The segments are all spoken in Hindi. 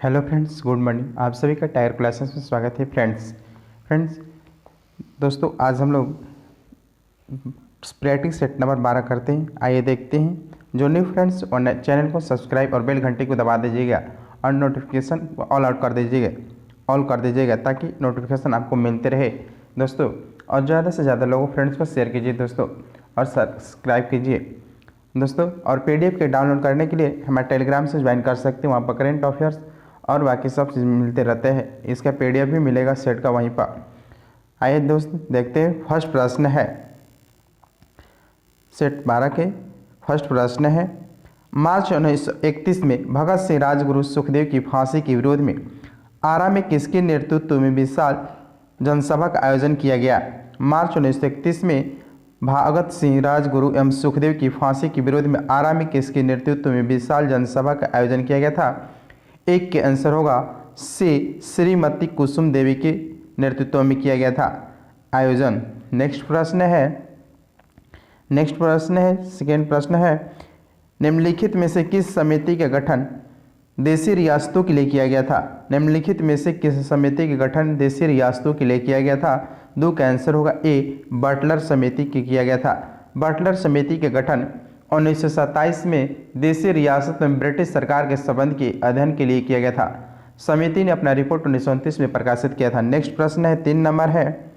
Hello friends, good morning. आप सभी का टायर क्लासेस में स्वागत है फ्रेंड्स दोस्तों, आज हम लोग प्रैक्टिस सेट नंबर 12 करते हैं। आइए देखते हैं। जो न्यू फ्रेंड्स और चैनल को सब्सक्राइब और बेल घंटे को दबा दीजिएगा और नोटिफिकेशन ऑल कर दीजिएगा ताकि नोटिफिकेशन आपको मिलते रहे दोस्तों। और ज़्यादा से ज़्यादा लोगों फ्रेंड्स को शेयर कीजिए दोस्तों और सब्सक्राइब कीजिए दोस्तों। और PDF के डाउनलोड करने के लिए हमारे टेलीग्राम से ज्वाइन कर सकते हैं। वहाँ पर करेंट अफेयर्स और बाकी सब चीज़ मिलते रहते हैं। इसका PDF भी मिलेगा सेट का वहीं पर। आइए दोस्त देखते हैं। फर्स्ट प्रश्न है सेट 12 के। फर्स्ट प्रश्न है, मार्च 1931 में भगत सिंह राजगुरु सुखदेव की फांसी के विरोध में आरा में किसके नेतृत्व में विशाल जनसभा का आयोजन किया गया? मार्च 1931 में भगत सिंह राजगुरु एवं सुखदेव की फांसी के विरोध में आरा में किसके नेतृत्व में विशाल जनसभा का आयोजन किया गया था? एक के आंसर होगा सी, श्रीमती कुसुम देवी के नेतृत्व में किया गया था आयोजन। नेक्स्ट प्रश्न है सेकेंड प्रश्न है, निम्नलिखित में से किस समिति का गठन देशी रियासतों के लिए किया गया था? निम्नलिखित में से किस समिति का गठन देशी रियासतों के लिए किया गया था? दो का आंसर होगा ए, बटलर समिति की किया गया था। बटलर समिति के गठन 1927 में देशी रियासत में ब्रिटिश सरकार के संबंध के अध्ययन के लिए किया गया था। समिति ने अपना रिपोर्ट 1929 में प्रकाशित किया था। नेक्स्ट प्रश्न है 3 नंबर है,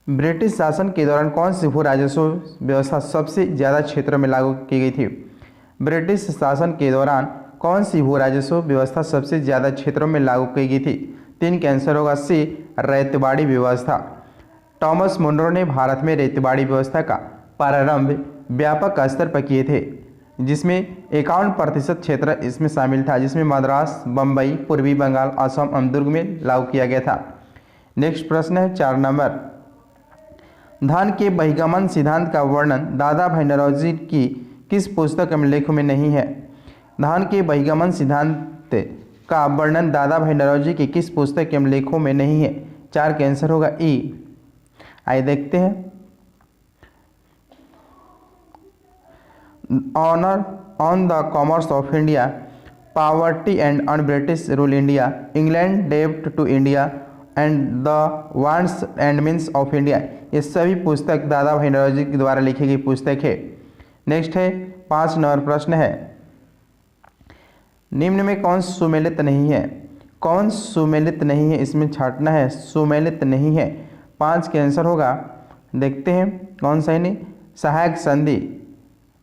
ब्रिटिश शासन के दौरान कौन सी भू राजस्व व्यवस्था सबसे ज़्यादा क्षेत्रों में लागू की गई थी? ब्रिटिश शासन के दौरान कौन सी भू राजस्व व्यवस्था सबसे ज़्यादा क्षेत्रों में लागू की गई थी? 3 का आंसर होगा सी, रैयतवाड़ी व्यवस्था। टॉमस मुनरो ने भारत में रैयतवाड़ी व्यवस्था का प्रारंभ व्यापक स्तर पर किए थे, जिसमें 51% क्षेत्र इसमें शामिल था, जिसमें मद्रास, बम्बई, पूर्वी बंगाल, असम और दुर्ग में लागू किया गया था। नेक्स्ट प्रश्न है 4 नंबर, धन के बहिर्गमन सिद्धांत का वर्णन दादा भाई नौरोजी की किस पुस्तक में लेखों में नहीं है? धन के बहिर्गमन सिद्धांत का वर्णन दादा भाई नौरोजी की किस पुस्तक के लेखों में नहीं है? 4 का आंसर होगा ई। आइए देखते हैं। Honour on the commerce of India, poverty and un British rule India, England डेब्ट to India and the wants and means of India, ये सभी पुस्तक दादा भाई नौरोजी के द्वारा लिखी गई पुस्तक है। नेक्स्ट है 5 नंबर प्रश्न है, निम्न में कौन सुमेलित नहीं है? कौन सुमेलित नहीं है, इसमें छांटना है, सुमेलित नहीं है। 5 के आंसर होगा, देखते हैं कौन सा है नहीं। सहायक संधि,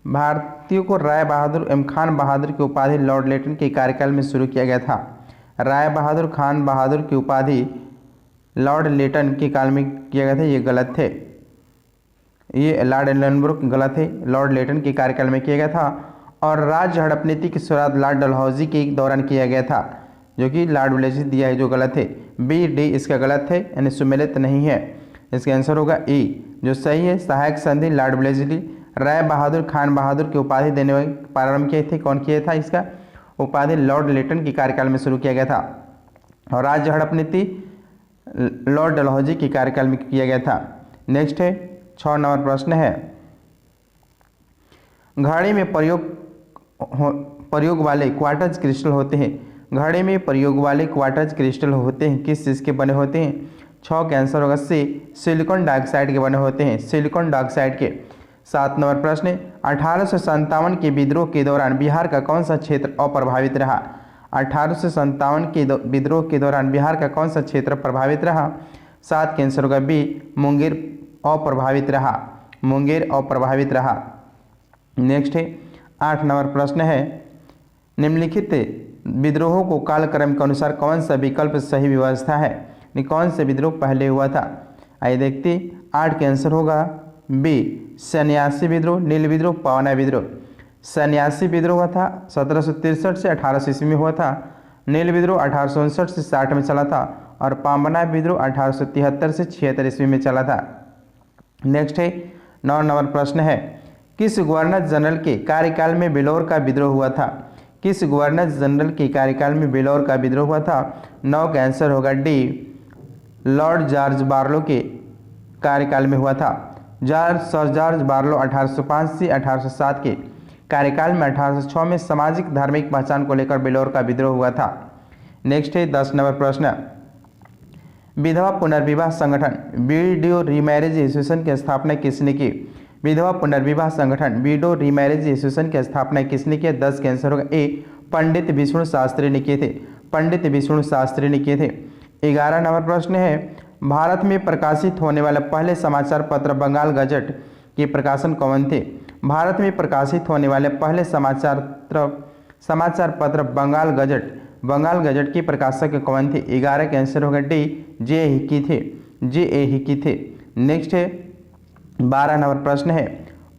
भारतीयों को राय बहादुर एवं खान बहादुर की उपाधि लॉर्ड लेटन के कार्यकाल में शुरू किया गया था। राय बहादुर खान बहादुर की उपाधि लॉर्ड लेटन के काल में किया गया था, ये गलत थे। ये लॉर्ड एलनब्रुक गलत है, लॉर्ड लेटन के कार्यकाल में किया गया था। और राज्य हड़प नीति की शुरुआत लॉर्ड डलहौजी के दौरान किया गया था, जो कि लॉर्ड वेलेस्ली दिया है, जो गलत है। बी डी इसका गलत है, यानी सुमेलित नहीं है। इसका आंसर होगा ई, जो सही है। सहायक संधि लॉर्ड वेलेस्ली राय बहादुर खान बहादुर की उपाधि देने वाले प्रारंभ किए थे। कौन किया था? इसका उपाधि लॉर्ड लेटन के कार्यकाल में शुरू किया गया था। और राज्य हड़प नीति लॉर्ड डलहौजी के कार्यकाल में किया गया था। नेक्स्ट है 6 नंबर प्रश्न है, घड़ी में प्रयोग वाले क्वार्टज क्रिस्टल होते हैं। घड़े में प्रयोग वाले क्वार्टज क्रिस्टल होते हैं, किस चीज़ के बने होते हैं? 6 का आंसर होगा सी, सिलिकॉन डाइऑक्साइड के बने होते हैं, सिलिकॉन डाइऑक्साइड के। 7 नंबर प्रश्न है, 1857 के विद्रोह के दौरान बिहार का कौन सा क्षेत्र अप्रभावित रहा? 1857 के विद्रोह के दौरान बिहार का कौन सा क्षेत्र प्रभावित रहा? 7 का आंसर होगा बी, मुंगेर अप्रभावित रहा, मुंगेर अप्रभावित रहा। नेक्स्ट है 8 नंबर प्रश्न है, निम्नलिखित विद्रोहों को कालक्रम के अनुसार कौन सा विकल्प सही व्यवस्था है? कौन से विद्रोह पहले हुआ था? आइए देखते। 8 के आंसर होगा बी, सन्यासी विद्रोह, नील विद्रोह, पवना विद्रोह। सन्यासी विद्रोह हुआ था 1763 से 1800 ईस्वी में हुआ था। नील विद्रोह 1859 से 60 में चला था। और पावना विद्रोह 1873 से 76 ईस्वी में चला था। नेक्स्ट है 9 नंबर प्रश्न है, किस गवर्नर जनरल के कार्यकाल में बेलोर का विद्रोह हुआ था? किस गवर्नर जनरल के कार्यकाल में बेलोर का विद्रोह हुआ था? 9 का आंसर होगा डी, लॉर्ड जॉर्ज बार्लो के कार्यकाल में हुआ था। सर जॉर्ज बार्लो 1805 से 1807 के कार्यकाल में 1806 में सामाजिक धार्मिक पहचान को लेकर बिलौर का विद्रोह हुआ था। नेक्स्ट है 10 नंबर प्रश्न, विधवा पुनर्विवाह संगठन विडो रीमैरिज एसोसिएशन की स्थापना किसने की? विधवा पुनर्विवाह संगठन विडो रीमैरिज एसोसिएशन की स्थापना किसने की? 10 का आंसर होगा ए, पंडित विष्णु शास्त्री ने किए थे। पंडित विष्णु शास्त्री ने किए थे। 11 नंबर प्रश्न है, भारत में प्रकाशित होने वाले पहले समाचार पत्र बंगाल गजट के प्रकाशन कौन थे? भारत में प्रकाशित होने वाले पहले समाचार पत्र बंगाल गजट के प्रकाशक कौन थे? 11 के आंसर होगा डी, जे हिकी थे। नेक्स्ट है 12 नंबर प्रश्न है,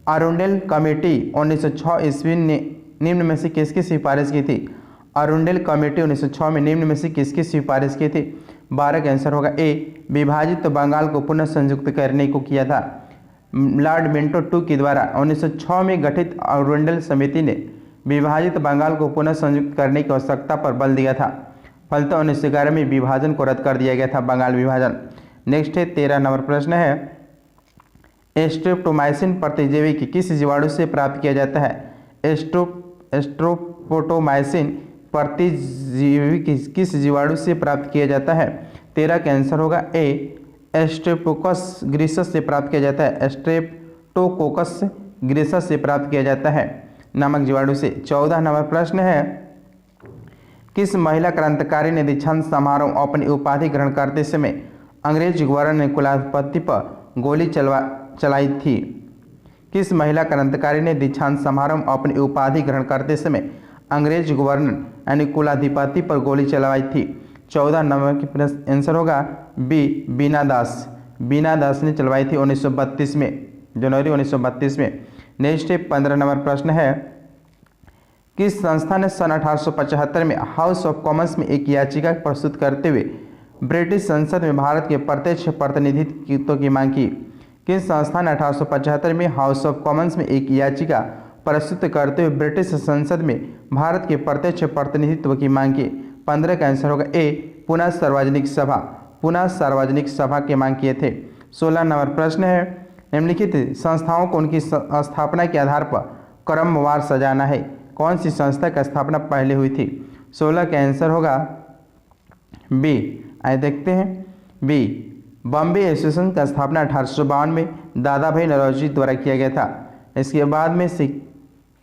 अरुंडेल कमेटी 1906 ईस्वी ने निम्न में से किसकी सिफारिश की थी? अरुंडेल कमेटी 1906 में निम्न में से किसकी सिफारिश की थी? 12 का आंसर होगा ए, विभाजित बंगाल को पुनः संयुक्त करने को किया था। लॉर्ड मिंटो टू के द्वारा 1906 में गठित अरुंडेल समिति ने विभाजित बंगाल को पुनः संयुक्त करने की आवश्यकता पर बल दिया था। फलतः 1911 में विभाजन को रद्द कर दिया गया था, बंगाल विभाजन। नेक्स्ट है 13 नंबर प्रश्न है, स्ट्रेप्टोमाइसिन प्रतिजैविक किस जीवाणु से प्राप्त किया जाता है? स्ट्रेप्टोमाइसिन प्रतिजैविक किस जीवाणु से प्राप्त किया जाता है? 13 का आंसर होगा ए, स्ट्रेप्टोकोकस ग्रीसस से प्राप्त किया जाता है। स्ट्रेप्टोकोकस ग्रीसस से प्राप्त किया जाता है नामक जीवाणु से। 14 नंबर प्रश्न है, किस महिला क्रांतिकारी ने दीक्षांत समारोह अपनी उपाधि ग्रहण करते समय अंग्रेज गवर्नर ने कुलाधिपति पर गोली चलाई थी? किस महिला क्रांतिकारी ने दीक्षांत समारोह अपनी उपाधि ग्रहण करते समय अंग्रेज गवर्नर यानी कुलाधिपति पर गोली चलवाई थी? 14 नंबर की प्रश्न आंसर होगा बी, बीना दास ने चलवाई थी 1932 में, जनवरी 1932 में। नेक्स्ट 15 नंबर प्रश्न है, किस संस्था ने सन 1875 में हाउस ऑफ कॉमन्स में एक याचिका प्रस्तुत करते हुए ब्रिटिश संसद में भारत के प्रत्यक्ष प्रतिनिधित्व की मांग की? किस संस्था ने 1875 में हाउस ऑफ कॉमन्स में एक याचिका प्रस्तुत करते हुए ब्रिटिश संसद में भारत के प्रत्यक्ष प्रतिनिधित्व की मांग की? 15 का आंसर होगा ए, पुनः सार्वजनिक सभा की मांग किए थे। 16 नंबर प्रश्न है, निम्नलिखित संस्थाओं को उनकी स्थापना के आधार पर क्रमवार सजाना है। कौन सी संस्था की स्थापना पहले हुई थी? 16 का आंसर होगा बी, आइए देखते हैं बी, बॉम्बे एसोसिएशन का स्थापना 1852 में दादा भाई नौरोजी द्वारा किया गया था। इसके बाद में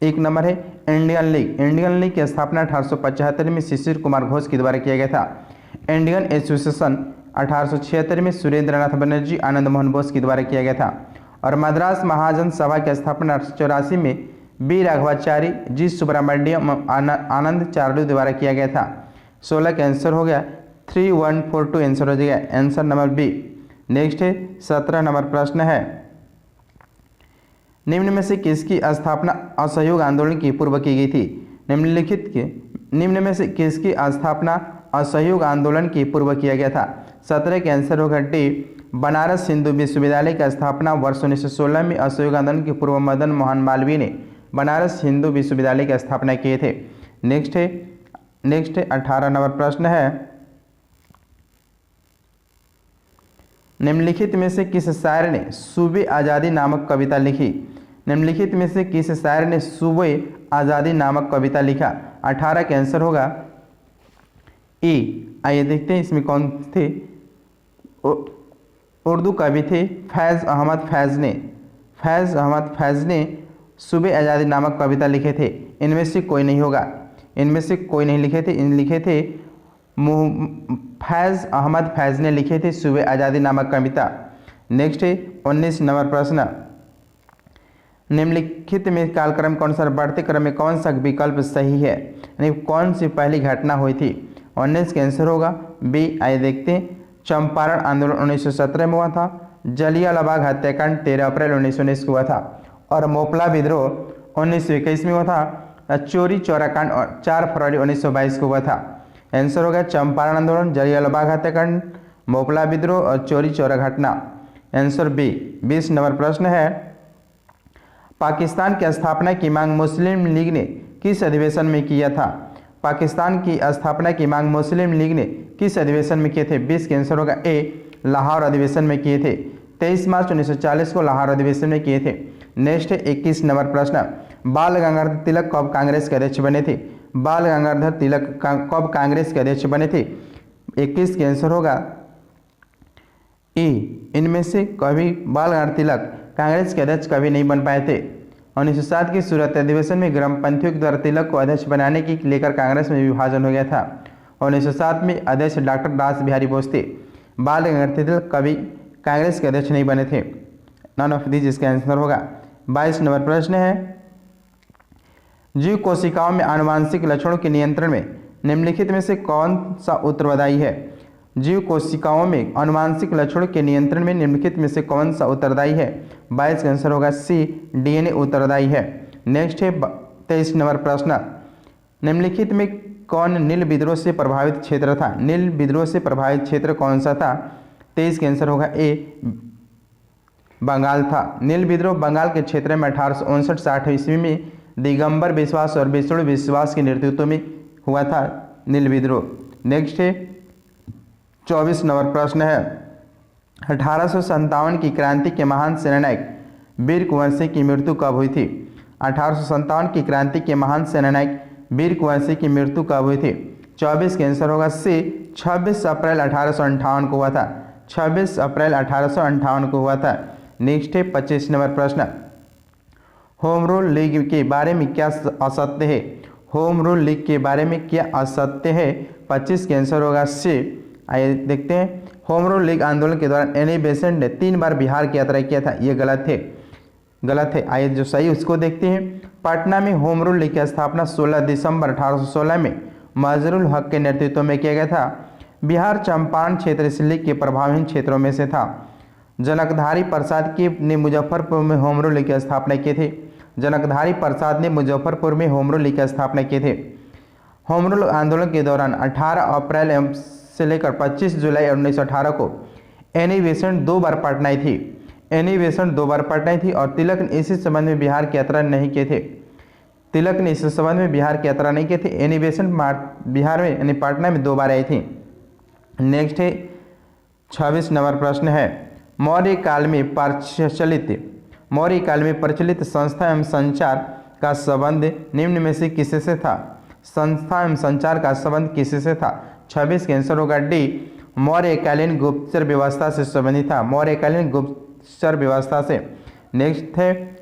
एक नंबर है इंडियन लीग की स्थापना 1875 में शिशिर कुमार घोष के द्वारा किया गया था। इंडियन एसोसिएशन 1876 में सुरेंद्रनाथ बनर्जी आनंद मोहन बोस के द्वारा किया गया था। और मद्रास महाजन सभा की स्थापना 1884 में बी राघवाचारी, जी सुब्रमण्यम, आनंद चार्लू द्वारा किया गया था। 16 का आंसर हो गया 3142 आंसर हो जाएगा, आंसर नंबर बी। नेक्स्ट है 17 नंबर प्रश्न है, निम्न में से किसकी स्थापना असहयोग आंदोलन की पूर्व की गई थी? निम्न में से किसकी स्थापना असहयोग आंदोलन की पूर्व किया गया था? 17 के आंसर होगा डी, बनारस हिंदू विश्वविद्यालय की स्थापना वर्ष 1916 में असहयोग आंदोलन के पूर्व मदन मोहन मालवीय ने बनारस हिंदू विश्वविद्यालय की स्थापना किए थे। नेक्स्ट है 18 नंबर प्रश्न है, निम्नलिखित में से किस शायर ने सूबे आज़ादी नामक कविता लिखी? निम्नलिखित में से किस शायर ने सूबे आज़ादी नामक कविता लिखा? 18 का आंसर होगा ई। आइए देखते हैं इसमें कौन थे। उर्दू कवि थे फैज़ अहमद फैज़ ने सूबे आज़ादी नामक कविता लिखे थे। इनमें से कोई नहीं लिखे थे। लिखे थे फैज़ अहमद फैज़ ने लिखे थे सूबे आज़ादी नामक कविता। नेक्स्ट है 19 नंबर प्रश्न, निम्नलिखित में कालक्रम के अनुसार बढ़ते क्रम में कौन सा विकल्प सही है, यानी कौन सी पहली घटना हुई थी? 19 का आंसर होगा बी। आइए देखते हैं, चंपारण आंदोलन 1917 में हुआ था, जलियांवाला बाग हत्याकांड 13 अप्रैल 1919 को हुआ था, और मोपला विद्रोह 1921 में हुआ था, चोरी चौरा कांड 4 फरवरी 1922 को हुआ था। आंसर होगा चंपारण आंदोलन, जलियांवाला बाग हत्याकांड, मोपला विद्रोह और चोरी चौरा घटना, आंसर बी। 20 नंबर प्रश्न है, पाकिस्तान की स्थापना की मांग मुस्लिम लीग ने किस अधिवेशन में किया था? पाकिस्तान की स्थापना की मांग मुस्लिम लीग ने किस अधिवेशन में किए थे? 20 का आंसर होगा ए, लाहौर अधिवेशन में किए थे। 23 मार्च 1940 को लाहौर अधिवेशन में किए थे। नेक्स्ट है 21 नंबर प्रश्न, बाल गंगाधर तिलक कब कांग्रेस के अध्यक्ष बने थे? बाल गंगाधर तिलक कब कांग्रेस के अध्यक्ष बने थे? 21 का आंसर होगा ई। इनमें से कभी बाल गंगाधर तिलक कांग्रेस के अध्यक्ष कभी नहीं बन पाए थे। 1907 की सूरत अधिवेशन में ग्रामपंथियों के द्वारा तिलक को अध्यक्ष बनाने की लेकर कांग्रेस में विभाजन हो गया था। 1907 में अध्यक्ष डॉक्टर रास बिहारी बोस थे। बाल गंगाधर तिलक कभी कांग्रेस के अध्यक्ष नहीं बने थे। नन ऑफ दीज इसका आंसर होगा। 22 नंबर प्रश्न है, जीव कोशिकाओं में आनुवांशिक लक्षणों के नियंत्रण में निम्नलिखित में से कौन सा उत्तरदायी है? जीव कोशिकाओं में आनुवांशिक लक्षणों के नियंत्रण में निम्नलिखित में से कौन सा उत्तरदायी है? 22 का आंसर होगा सी, डीएनए उत्तरदायी है। नेक्स्ट है 23 नंबर प्रश्न, निम्नलिखित में कौन नील विद्रोह से प्रभावित क्षेत्र था? नील विद्रोह से प्रभावित क्षेत्र कौन सा था? 23 का आंसर होगा ए, बंगाल था। नील विद्रोह बंगाल के क्षेत्र में 1859-60 ईस्वी में दिगंबर विश्वास और विष्णु विश्वास के नेतृत्व में हुआ था नील विद्रोह। नेक्स्ट है 24 नंबर प्रश्न है, 1857 की क्रांति के महान सेनानायक वीर कुंवर सिंह की मृत्यु कब हुई थी? 1857 की क्रांति के महान सेनानायक वीर कुंवर सिंह की मृत्यु कब हुई थी? 24 का आंसर होगा सी, 26 अप्रैल 1858 को हुआ था। 26 अप्रैल 1858 को हुआ था। नेक्स्ट है 25 नंबर प्रश्न, होम रूल लीग के बारे में क्या असत्य है? होम रूल लीग के बारे में क्या असत्य है? 25 का आंसर होगा सी। आइए देखते हैं, होम रूल लीग आंदोलन के दौरान एनी बेसेंट ने 3 बार बिहार की यात्रा किया था, ये गलत है, गलत है। आइए जो सही उसको देखते हैं। पटना में होम रूल लीग की स्थापना 16 दिसंबर 1816 में मजरुल हक के नेतृत्व में किया गया था। बिहार चंपारण क्षेत्र इस लीग के प्रभावहीन क्षेत्रों में से था। जनकधारी प्रसाद ने मुजफ्फरपुर में होम रूल लीग की स्थापना की थी। जनकधारी प्रसाद ने मुजफ्फरपुर में होम रूल लीग की स्थापना की थी। होम रूल आंदोलन के दौरान 18 अप्रैल से लेकर 25 जुलाई 1918 को एनी बेसेंट 2 बार पटना आई थी। एनी बेसेंट 2 बार पटना आई थी और तिलक ने इसी संबंध में बिहार की यात्रा नहीं किए थे। तिलक ने इस संबंध में बिहार की यात्रा नहीं की थी। एनी बेसेंट बिहार में यानी पटना में 2 बार आई थी। नेक्स्ट है 26 नंबर प्रश्न है, मौर्य काल में प्रचलित संस्था एवं संचार का संबंध निम्न में से किसी से था? संस्था एवं संचार का संबंध किसी से था? 26 का आंसर होगा डी, मौर्यकालीन गुप्तचर व्यवस्था से संबंधित था। मौर्यकालीन गुप्तचर व्यवस्था से। नेक्स्ट है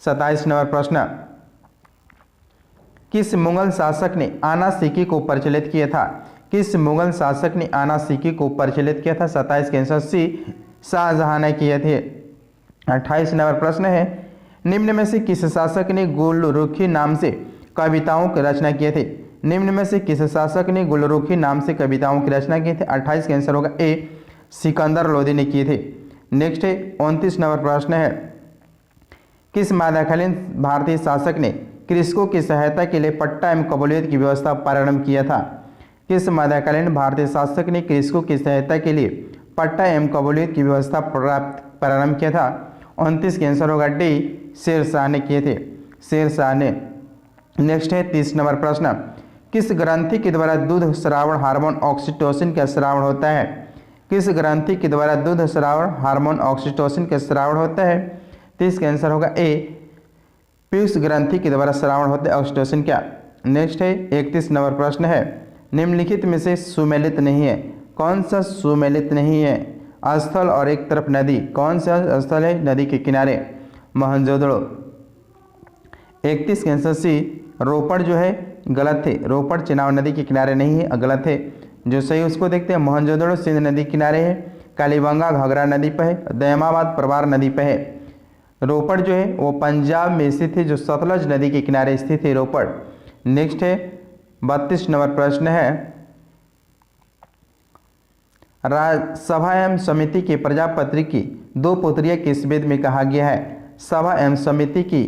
27 नंबर प्रश्न, किस मुगल शासक ने आना सिक्की को प्रचलित किया था? किस मुगल शासक ने आना सिक्की को प्रचलित किया था? 27 के आंसर सी, शाहजहां ने किए थे। 28 नंबर प्रश्न है, निम्न में से किस शासक ने गुलरुखी नाम से कविताओं की रचना किए थे? निम्न में से किस शासक ने गुलरुखी नाम से कविताओं की रचना की थे? 28 का आंसर होगा ए, सिकंदर लोदी ने किए थे। नेक्स्ट है 29 नंबर प्रश्न है, किस मध्यकालीन भारतीय शासक ने कृषकों की सहायता के लिए पट्टा एवं कबूलियत की व्यवस्था प्रारंभ किया था? किस मध्यकालीन भारतीय शासक ने कृषकों की सहायता के लिए पट्टा एवं कबूलियत की व्यवस्था प्रारंभ किया था? 29 का आंसर होगा डी, शेर शाह ने किए थे, शेर शाह ने। नेक्स्ट है 30 नंबर प्रश्न, किस ग्रंथि के द्वारा दूध स्रावण हार्मोन ऑक्सीटोसिन का स्रावण होता है? किस ग्रंथि के द्वारा दूध स्रावण हार्मोन ऑक्सीटोसिन का स्रावण होता है? 30 का आंसर होगा ए, पीयूष ग्रंथि के द्वारा स्रावण होता है ऑक्सीटोसिन का। नेक्स्ट है 31 नंबर प्रश्न है, निम्नलिखित में से सुमेलित नहीं है? कौन सा सुमेलित नहीं है? स्थल और एक तरफ नदी, कौन सा स्थल है नदी के किनारे? मोहनजोदड़ो। 31 का आंसर सी, रोपड़ जो है गलत है, रोपड़ चेनाब नदी के किनारे नहीं है, गलत है। जो सही उसको देखते हैं, मोहनजोदड़ो सिंध नदी किनारे है, कालीबंगा घाघरा नदी पर है, दयामाबाद प्रवार नदी पर है। रोपड़ जो है वो पंजाब में स्थित है, जो सतलज नदी के किनारे स्थित है रोपड़। नेक्स्ट है 32 नंबर प्रश्न है, सभा एवं समिति की प्रजापति की 2 पुत्रियां किस वेद में कहा गया है? सभा एवं समिति की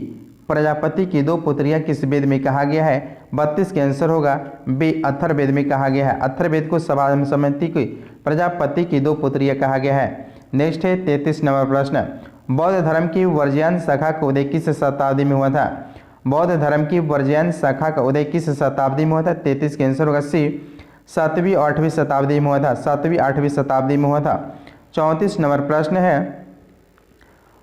प्रजापति की 2 पुत्रियां किस वेद में कहा गया है? 32 का आंसर होगा बी, अथर्ववेद में कहा गया है। अथर्ववेद को सभा एवं समिति की प्रजापति की 2 पुत्रियां कहा गया है। नेक्स्ट है 33 नंबर प्रश्न, बौद्ध धर्म की वर्जियान शाखा का उदय किस शताब्दी में हुआ था? बौद्ध धर्म की वर्जियान शाखा का उदय किस शताब्दी में हुआ था? 33 का आंसर होगा सी, 7वीं 8वीं शताब्दी में हुआ था, 7वीं 8वीं शताब्दी में हुआ था। 34 नंबर प्रश्न है,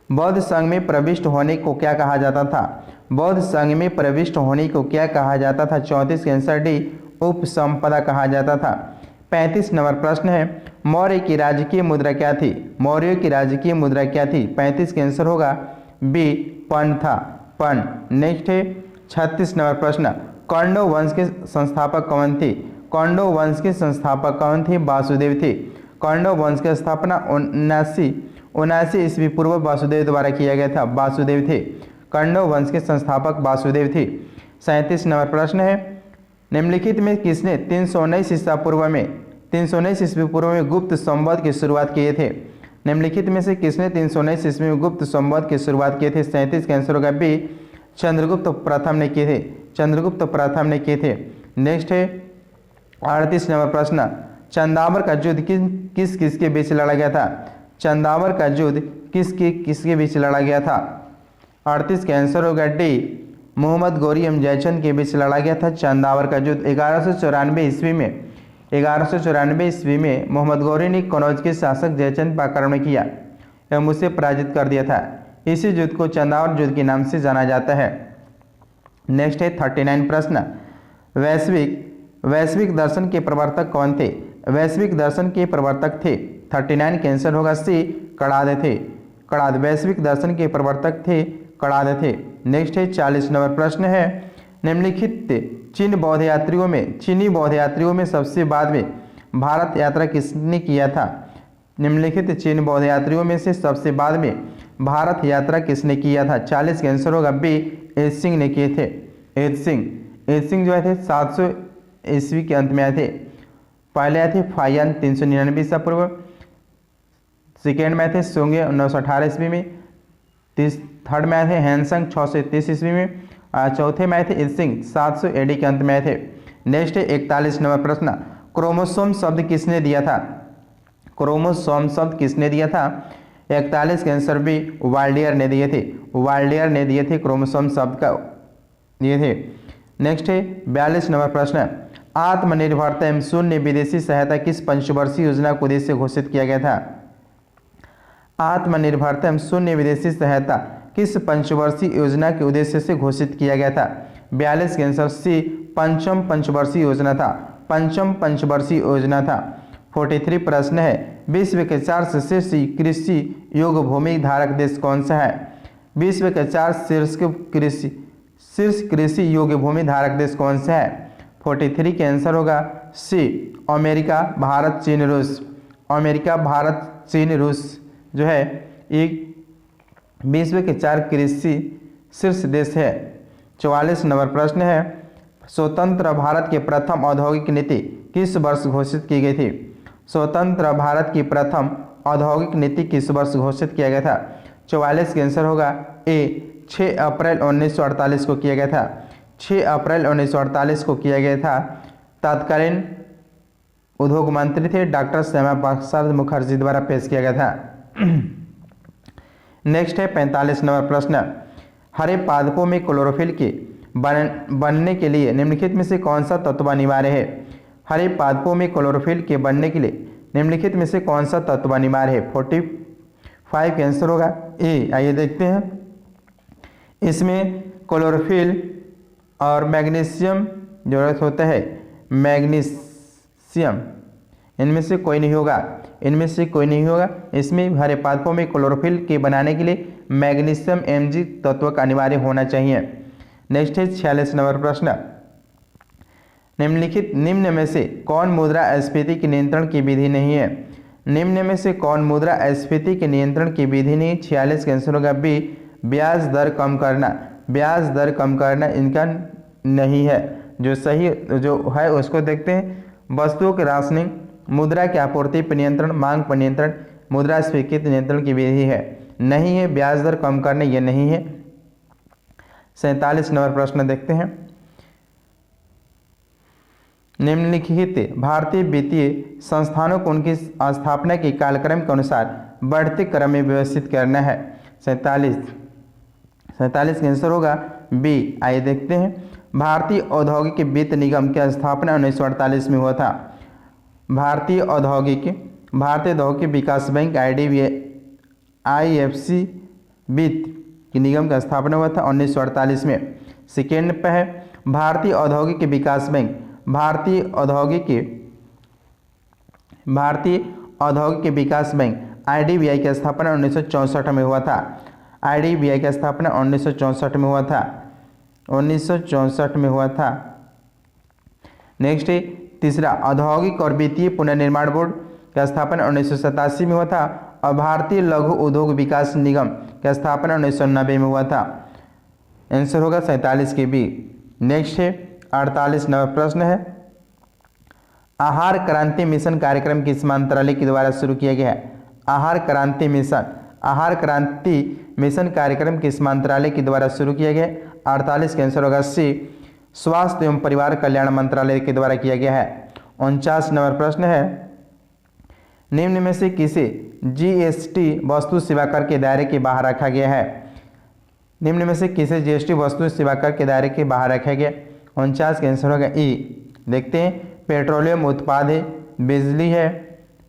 बौद्ध संघ में प्रविष्ट होने को क्या कहा जाता था? बौद्ध संघ में प्रविष्ट होने को क्या कहा जाता था? 34 का आंसर डी उपसंपदा कहा जाता था। 35 नंबर प्रश्न है, मौर्य की राजकीय मुद्रा क्या थी? मौर्यों की राजकीय मुद्रा क्या थी? 35 का आंसर होगा बी पन था, पन। नेक्स्ट है 36 नंबर प्रश्न, कौंडव वंश के संस्थापक कौन थे? कौंडव वंश के संस्थापक कौन थे? वासुदेव थे। कौंडव वंश की स्थापना 79 ईस्वी पूर्व वासुदेव द्वारा किया गया था, वासुदेव थे। कौंडव वंश के संस्थापक वासुदेव थे। 37 नंबर प्रश्न है, निम्नलिखित में किसने 319 ईस्वी पूर्व में गुप्त संवत की शुरुआत किए थे? निम्नलिखित में से किसने 319 ईस्वी में गुप्त संवत की शुरुआत किए थे? 37 का आंसर होगा बी चंद्रगुप्त प्रथम ने किए थे, चंद्रगुप्त प्रथम ने किए थे। नेक्स्ट है 38 नंबर प्रश्न, चंदावर का युद्ध किस किसके बीच लड़ा गया था? चंदावर का युद्ध किसके बीच लड़ा गया था? 38 का आंसर होगा डी मोहम्मद गौरी एवं जयचंद के बीच लड़ा गया था चंदावर का युद्ध। 1194 ईस्वी में मोहम्मद गौरी ने कनौज के शासक जयचंद पर आक्रमण किया एवं उसे पराजित कर दिया था। इसी युद्ध को चंदावर युद्ध के नाम से जाना जाता है। नेक्स्ट है 39 प्रश्न, वैश्विक दर्शन के प्रवर्तक कौन थे? वैश्विक दर्शन के प्रवर्तक थे 39 का आंसर होगा सी कणाद थे, कणाद वैश्विक दर्शन के प्रवर्तक थे, कणाद थे। नेक्स्ट है 40 नंबर प्रश्न है, निम्नलिखित चीनी बौद्ध यात्रियों में सबसे बाद में भारत यात्रा किसने किया था? निम्नलिखित चीन बौद्ध यात्रियों में से सबसे बाद में भारत यात्रा किसने किया था? 40 का आंसर होगा बी एज सिंह ने किए थे। एज सिंह जो आए थे 700 ईस्वी के अंत में आए थे। पहले आए थे फायन 399 ईसा पूर्व, सेकेंड में आए थे सोंगे 918 ईस्वी में, थर्ड में आए थे हैंसंग 631 ईस्वी में, चौथे में आए थे एज सिंह 700 एडी के अंत में आए थे। नेक्स्ट है 41 नंबर प्रश्न, क्रोमोसोम शब्द किसने दिया था? क्रोमोसोम शब्द किसने दिया था? 41 के आंसर भी वाल्डियर ने दिए थे, वाल्डियर ने दिए थे क्रोमोसोम शब्द का दिए थे। नेक्स्ट है 42 नंबर प्रश्न, आत्मनिर्भरता एवं शून्य विदेशी सहायता किस पंचवर्षीय योजना को उद्देश्य घोषित किया गया था? आत्मनिर्भरता एवं शून्य विदेशी सहायता किस पंचवर्षीय योजना के उद्देश्य से घोषित किया गया था? 42 के आंसर सी पंचम पंचवर्षीय योजना था, पंचम पंचवर्षीय योजना था। 43 प्रश्न है, विश्व के 4 शीर्ष कृषि योग्य भूमि धारक देश कौन सा है? विश्व के 4 शीर्ष कृषि योग्य भूमि धारक देश कौन सा है? 43 के आंसर होगा सी अमेरिका, भारत, चीन, रूस। अमेरिका, भारत, चीन, रूस जो है एक विश्व के 4 कृषि शीर्ष देश है। 44 नंबर प्रश्न है, स्वतंत्र भारत की प्रथम औद्योगिक नीति किस वर्ष घोषित की गई थी? स्वतंत्र भारत की प्रथम औद्योगिक नीति किस वर्ष घोषित किया गया था? 44 के आंसर होगा ए 6 अप्रैल 1948 को किया गया था, 6 अप्रैल 1948 को किया गया था। तत्कालीन उद्योग मंत्री थे डॉक्टर श्यामा प्रसाद मुखर्जी द्वारा पेश किया गया था। नेक्स्ट है 45 नंबर प्रश्न, हरे पादपों में क्लोरोफिल के बनने के लिए निम्नलिखित में से कौन सा तत्व अनिवार्य है? हरे पादपों में क्लोरोफिल के बनने के लिए निम्नलिखित में से कौन सा तत्व अनिवार्य है? 45 का आंसर होगा ए। आइए देखते हैं, इसमें क्लोरोफिल और मैग्नीशियम जरूरत होता है, मैग्नीशियम इनमें से कोई नहीं होगा, इनमें से कोई नहीं होगा। इसमें हरे पादपों में क्लोरोफिल के बनाने के लिए मैग्नीशियम Mg तत्व का अनिवार्य होना चाहिए। नेक्स्ट है 46 नंबर प्रश्न, निम्न में से कौन मुद्रास्फीति के नियंत्रण की विधि नहीं है? निम्न में से कौन मुद्रास्फीति के नियंत्रण की विधि नहीं? 46 का आंसर होगा बी ब्याज दर कम करना, ब्याज दर कम करना इनका नहीं है। जो सही जो है उसको देखते हैं, वस्तुओं के राशनिंग, मुद्रा की आपूर्ति पर नियंत्रण, मांग पर नियंत्रण मुद्रास्फीति नियंत्रण की विधि है, नहीं है। ब्याज दर कम करना ये नहीं है। 47 नंबर प्रश्न देखते हैं, निम्नलिखित भारतीय वित्तीय संस्थानों को उनकी स्थापना के कालक्रम के अनुसार बढ़ते क्रम में व्यवस्थित करना है। 47 का आंसर होगा बी। आइए देखते हैं, भारतीय औद्योगिक वित्त निगम की स्थापना 1948 में हुआ था। भारतीय औद्योगिक विकास बैंक IFC वित्त निगम का स्थापना हुआ था 1948 में। सेकेंड पे है भारतीय औद्योगिक विकास बैंक। भारतीय औद्योगिक विकास बैंक IDBI की स्थापना 1964 में हुआ था। IDBI की स्थापना 1964 में हुआ था। 1964 में हुआ था। नेक्स्ट है तीसरा औद्योगिक और वित्तीय पुनर्निर्माण बोर्ड का स्थापना 1987 में हुआ था और भारतीय लघु उद्योग विकास निगम का स्थापना 1990 में हुआ था। आंसर होगा 47 के बी। नेक्स्ट है 48 नंबर प्रश्न है आहार क्रांति मिशन कार्यक्रम किस मंत्रालय के द्वारा शुरू किया गया है? आहार क्रांति मिशन कार्यक्रम किस मंत्रालय के द्वारा शुरू किया गया? 48 का आंसर होगा सी, स्वास्थ्य एवं परिवार कल्याण मंत्रालय के द्वारा किया गया है। 49 नंबर प्रश्न है निम्न में से किसे GST वस्तु सेवा कर के दायरे के बाहर रखा गया है? निम्न में से किसे GST वस्तु सेवा कर के दायरे के बाहर रखा गया? 49 का आंसर होगा ई। देखते हैं पेट्रोलियम उत्पाद है, बिजली है,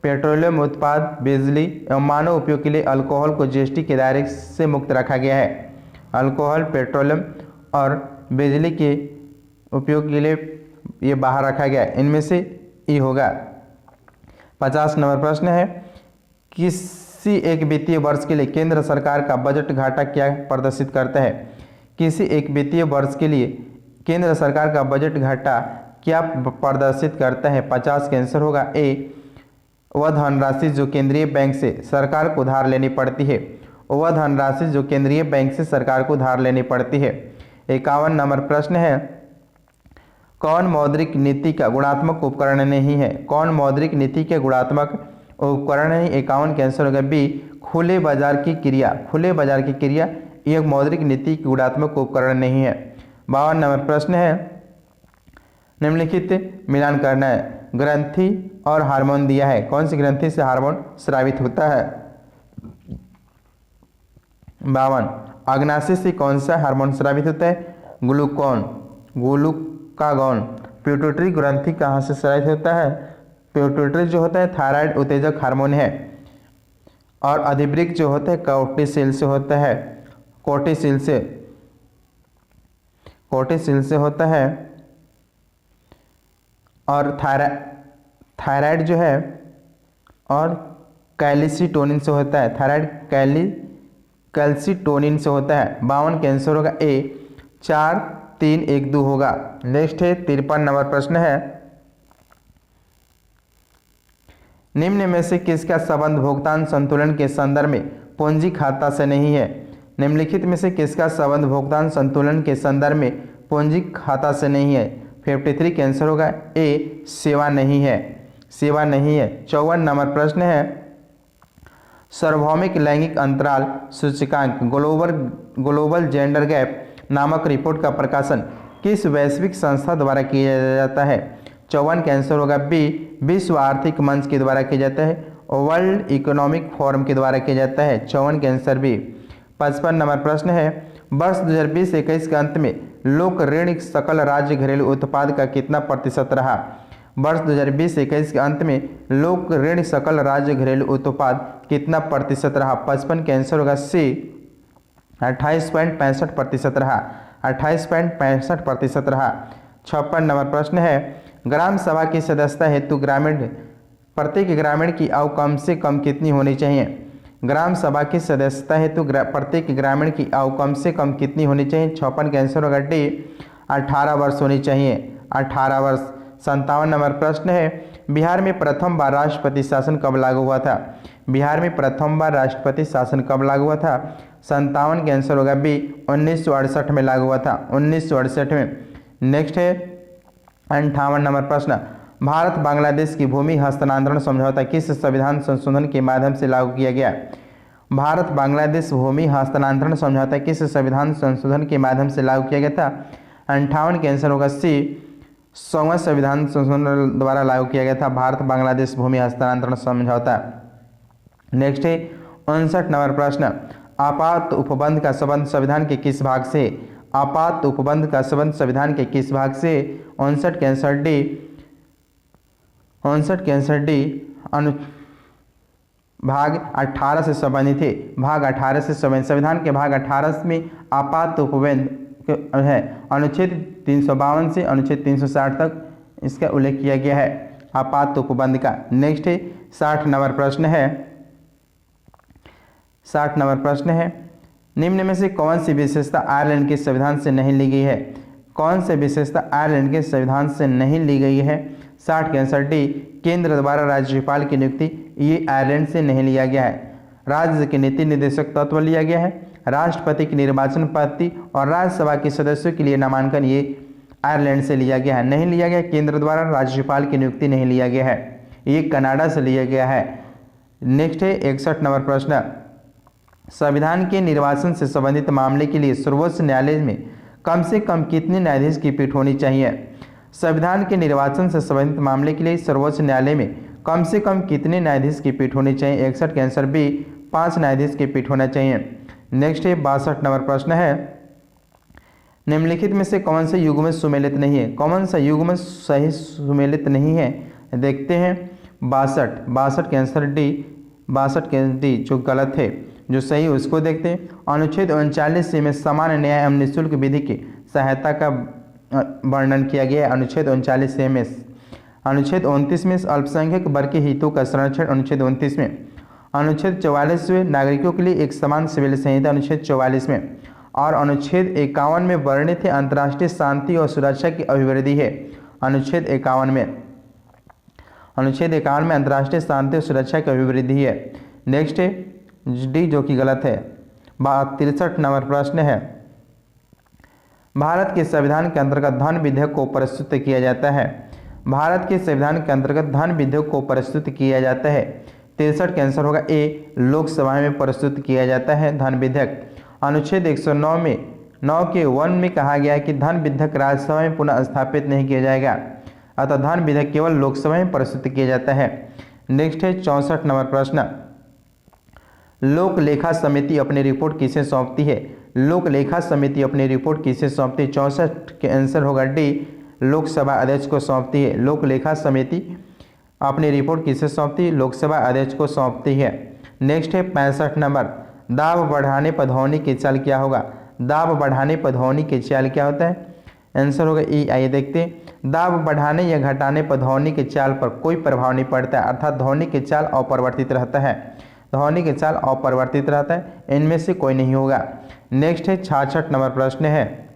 पेट्रोलियम उत्पाद, बिजली एवं मानव उपयोग के लिए अल्कोहल को GST के दायरे से मुक्त रखा गया है। अल्कोहल, पेट्रोलियम और बिजली के उपयोग के लिए ये बाहर रखा गया है, इनमें से ई होगा। 50 नंबर प्रश्न है किसी एक वित्तीय वर्ष के लिए केंद्र सरकार का बजट घाटा क्या प्रदर्शित करता है? किसी एक वित्तीय वर्ष के लिए केंद्र सरकार का बजट घाटा क्या प्रदर्शित करता है? 50 का आंसर होगा ए, वह धनराशि जो केंद्रीय बैंक से सरकार को उधार लेनी पड़ती है। वह धनराशि जो केंद्रीय बैंक से सरकार को उधार लेनी पड़ती है। 51 नंबर प्रश्न है कौन मौद्रिक नीति का गुणात्मक उपकरण नहीं है? कौन मौद्रिक नीति के गुणात्मक उपकरण नहीं? 51 का आंसर होगा बी, खुले बाजार की क्रिया। खुले बाजार की क्रिया यह मौद्रिक नीति के गुणात्मक उपकरण नहीं है। 52 नंबर प्रश्न है निम्नलिखित मिलान करना है। ग्रंथि और हार्मोन दिया है, कौन सी ग्रंथि से हार्मोन स्रावित होता है? 52 अग्नाशय से कौन सा हार्मोन स्रावित होता है? ग्लूकागॉन। पिट्यूटरी ग्रंथि कहाँ से स्रावित होता है? पिट्यूटरी जो होता है थायराइड उत्तेजक हार्मोन है और अधिवृक्क जो होता है कोर्टिसोल से होता है। कोर्टिसोल से होता है और थायराइड जो है और कैल्सिटोनिन से होता है। थायराइड कैल्सिटोनिन से होता है। 52 का आंसर होगा ए, 4, 3, 1, 2 होगा। नेक्स्ट है 53 नंबर प्रश्न है निम्न में से किसका संबंध भुगतान संतुलन के संदर्भ में पूंजी खाता से नहीं है? निम्नलिखित में से किसका संबंध भुगतान संतुलन के संदर्भ में पूंजी खाता से नहीं है? 53 का आंसर होगा ए, सेवा नहीं है। 54 नंबर प्रश्न है सार्वभौमिक लैंगिक अंतराल सूचकांक ग्लोबल जेंडर गैप नामक रिपोर्ट का प्रकाशन किस वैश्विक संस्था द्वारा किया जाता है? 54 का आंसर होगा बी, विश्व आर्थिक मंच के द्वारा किया जाता है, वर्ल्ड इकोनॉमिक फोरम के द्वारा किया जाता है। 54 का आंसर बी। 55 नंबर प्रश्न है वर्ष 2020-21 के अंत में लोक ऋण सकल राज्य घरेलू उत्पाद का कितना प्रतिशत रहा? वर्ष 2020-21 के अंत में लोक ऋण सकल राज्य घरेलू उत्पाद कितना प्रतिशत रहा? 55 का आंसर होगा सी, 28.65% रहा। 28.65% रहा। 56 नंबर प्रश्न है ग्राम सभा की सदस्यता हेतु प्रत्येक ग्रामीण की आयु कम से कम कितनी होनी चाहिए? ग्राम सभा की सदस्यता हेतु प्रत्येक ग्रामीण की आयु कम से कम कितनी होनी चाहिए? 56 का आंसर होगा डी, 18 वर्ष होनी चाहिए। 18 वर्ष। 57 नंबर प्रश्न है बिहार में प्रथम बार राष्ट्रपति शासन कब लागू हुआ था? बिहार में प्रथम बार राष्ट्रपति शासन कब लागू हुआ था? 57 का आंसर होगा बी, 1968 में लागू हुआ था। 1968 में। नेक्स्ट है 58 नंबर प्रश्न भारत बांग्लादेश की भूमि हस्तांतरण समझौता किस संविधान संशोधन के माध्यम से लागू किया गया? भारत बांग्लादेश भूमि हस्तांतरण समझौता किस संविधान संशोधन के माध्यम से लागू किया गया था? 58 का आंसर होगा सी, 100वां संविधान संशोधन द्वारा लागू किया गया था भारत बांग्लादेश भूमि हस्तांतरण समझौता। नेक्स्ट है 59 नंबर प्रश्न आपात उपबंध का संबंध संविधान के किस भाग से? आपात उपबंध का संबंध संविधान के किस भाग से? 59 का आंसर डी, 59 का आंसर डी भाग 18 से संबंधित है। भाग 18 से संबंधित संविधान के भाग 18 में आपात उपबंध है। अनुच्छेद 352 से अनुच्छेद 360 तक इसका उल्लेख किया गया है आपात उपबंध का। नेक्स्ट है 60 नंबर प्रश्न है। 60 नंबर प्रश्न है, निम्न में से कौन सी विशेषता आयरलैंड के संविधान से नहीं ली गई है? कौन सी विशेषता आयरलैंड के संविधान से नहीं ली गई है? 60 के आंसर डी, केंद्र द्वारा राज्यपाल की नियुक्ति, ये आयरलैंड से नहीं लिया गया है। राज्य के नीति निर्देशक तत्व लिया गया है। राष्ट्रपति की निर्वाचन पद्धति और राज्यसभा के सदस्यों के लिए नामांकन ये आयरलैंड से लिया गया है। नहीं लिया गया केंद्र द्वारा राज्यपाल की नियुक्ति नहीं लिया गया है, ये कनाडा से लिया गया है। नेक्स्ट है 61 नंबर प्रश्न, संविधान के निर्वाचन से संबंधित मामले के लिए सर्वोच्च न्यायालय में कम से कम कितने न्यायाधीश की पीठ होनी चाहिए? संविधान के निर्वाचन से संबंधित मामले के लिए सर्वोच्च न्यायालय में कम से कम कितने न्यायाधीश की पीठ होनी चाहिए? 61 के आंसर बी, 5 न्यायाधीश की पीठ होना चाहिए। नेक्स्ट है 62 नंबर प्रश्न है, निम्नलिखित में से कौन सा युग्म सुमेलित नहीं है? कौन सा युग्म सही सुमेलित नहीं है? देखते हैं 62 के आंसर डी, 62 के डी जो गलत है, जो सही उसको देखते हैं। अनुच्छेद 39 में सामान्य न्याय एवं निःशुल्क विधि की सहायता का वर्णन किया गया है। अनुच्छेद 39 में। अनुच्छेद 29 में अल्पसंख्यक वर्ग के हितों का संरक्षण, अनुच्छेद 29 में। अनुच्छेद 44 में नागरिकों के लिए एक समान सिविल संहिता, अनुच्छेद 44 में। और अनुच्छेद 51 में वर्णित है अंतर्राष्ट्रीय शांति और सुरक्षा की अभिवृद्धि है, अनुच्छेद 51 में। अनुच्छेद 51 में अंतर्राष्ट्रीय शांति और सुरक्षा की अभिवृद्धि है। नेक्स्ट है डी जो कि गलत है। 63 नंबर प्रश्न है, भारत के संविधान के अंतर्गत धन विधेयक को प्रस्तुत किया जाता है। भारत के संविधान के अंतर्गत धन विधेयक को प्रस्तुत किया जाता है। 63 का आंसर होगा ए, लोकसभा में प्रस्तुत किया जाता है धन विधेयक। अनुच्छेद 109 में 9 के 1 में कहा गया है कि धन विधेयक राज्यसभा में पुनः स्थापित नहीं किया जाएगा, अतः धन विधेयक केवल लोकसभा में प्रस्तुत किया जाता है। नेक्स्ट है 64 नंबर प्रश्न, लोक लेखा समिति अपनी रिपोर्ट किसे सौंपती है? लोक लेखा समिति अपनी रिपोर्ट किसे सौंपती है? 64 के आंसर होगा डी, लोकसभा अध्यक्ष को सौंपती है। लोक लेखा समिति अपनी रिपोर्ट किसे सौंपती है? लोकसभा अध्यक्ष को सौंपती है। नेक्स्ट है 65 नंबर, दाब बढ़ाने पर ध्वनि की चाल क्या होगा? दाब बढ़ाने पर ध्वनि की चाल क्या होता है? आंसर होगा ई। आइए देखते हैं, दाब बढ़ाने या घटाने पर ध्वनि की चाल पर कोई प्रभाव नहीं पड़ता है, अर्थात ध्वनि की चाल अपरिवर्तित रहता है। ध्वनि की चाल अपरिवर्तित रहता है, इनमें से कोई नहीं होगा। नेक्स्ट है 66 नंबर प्रश्न है,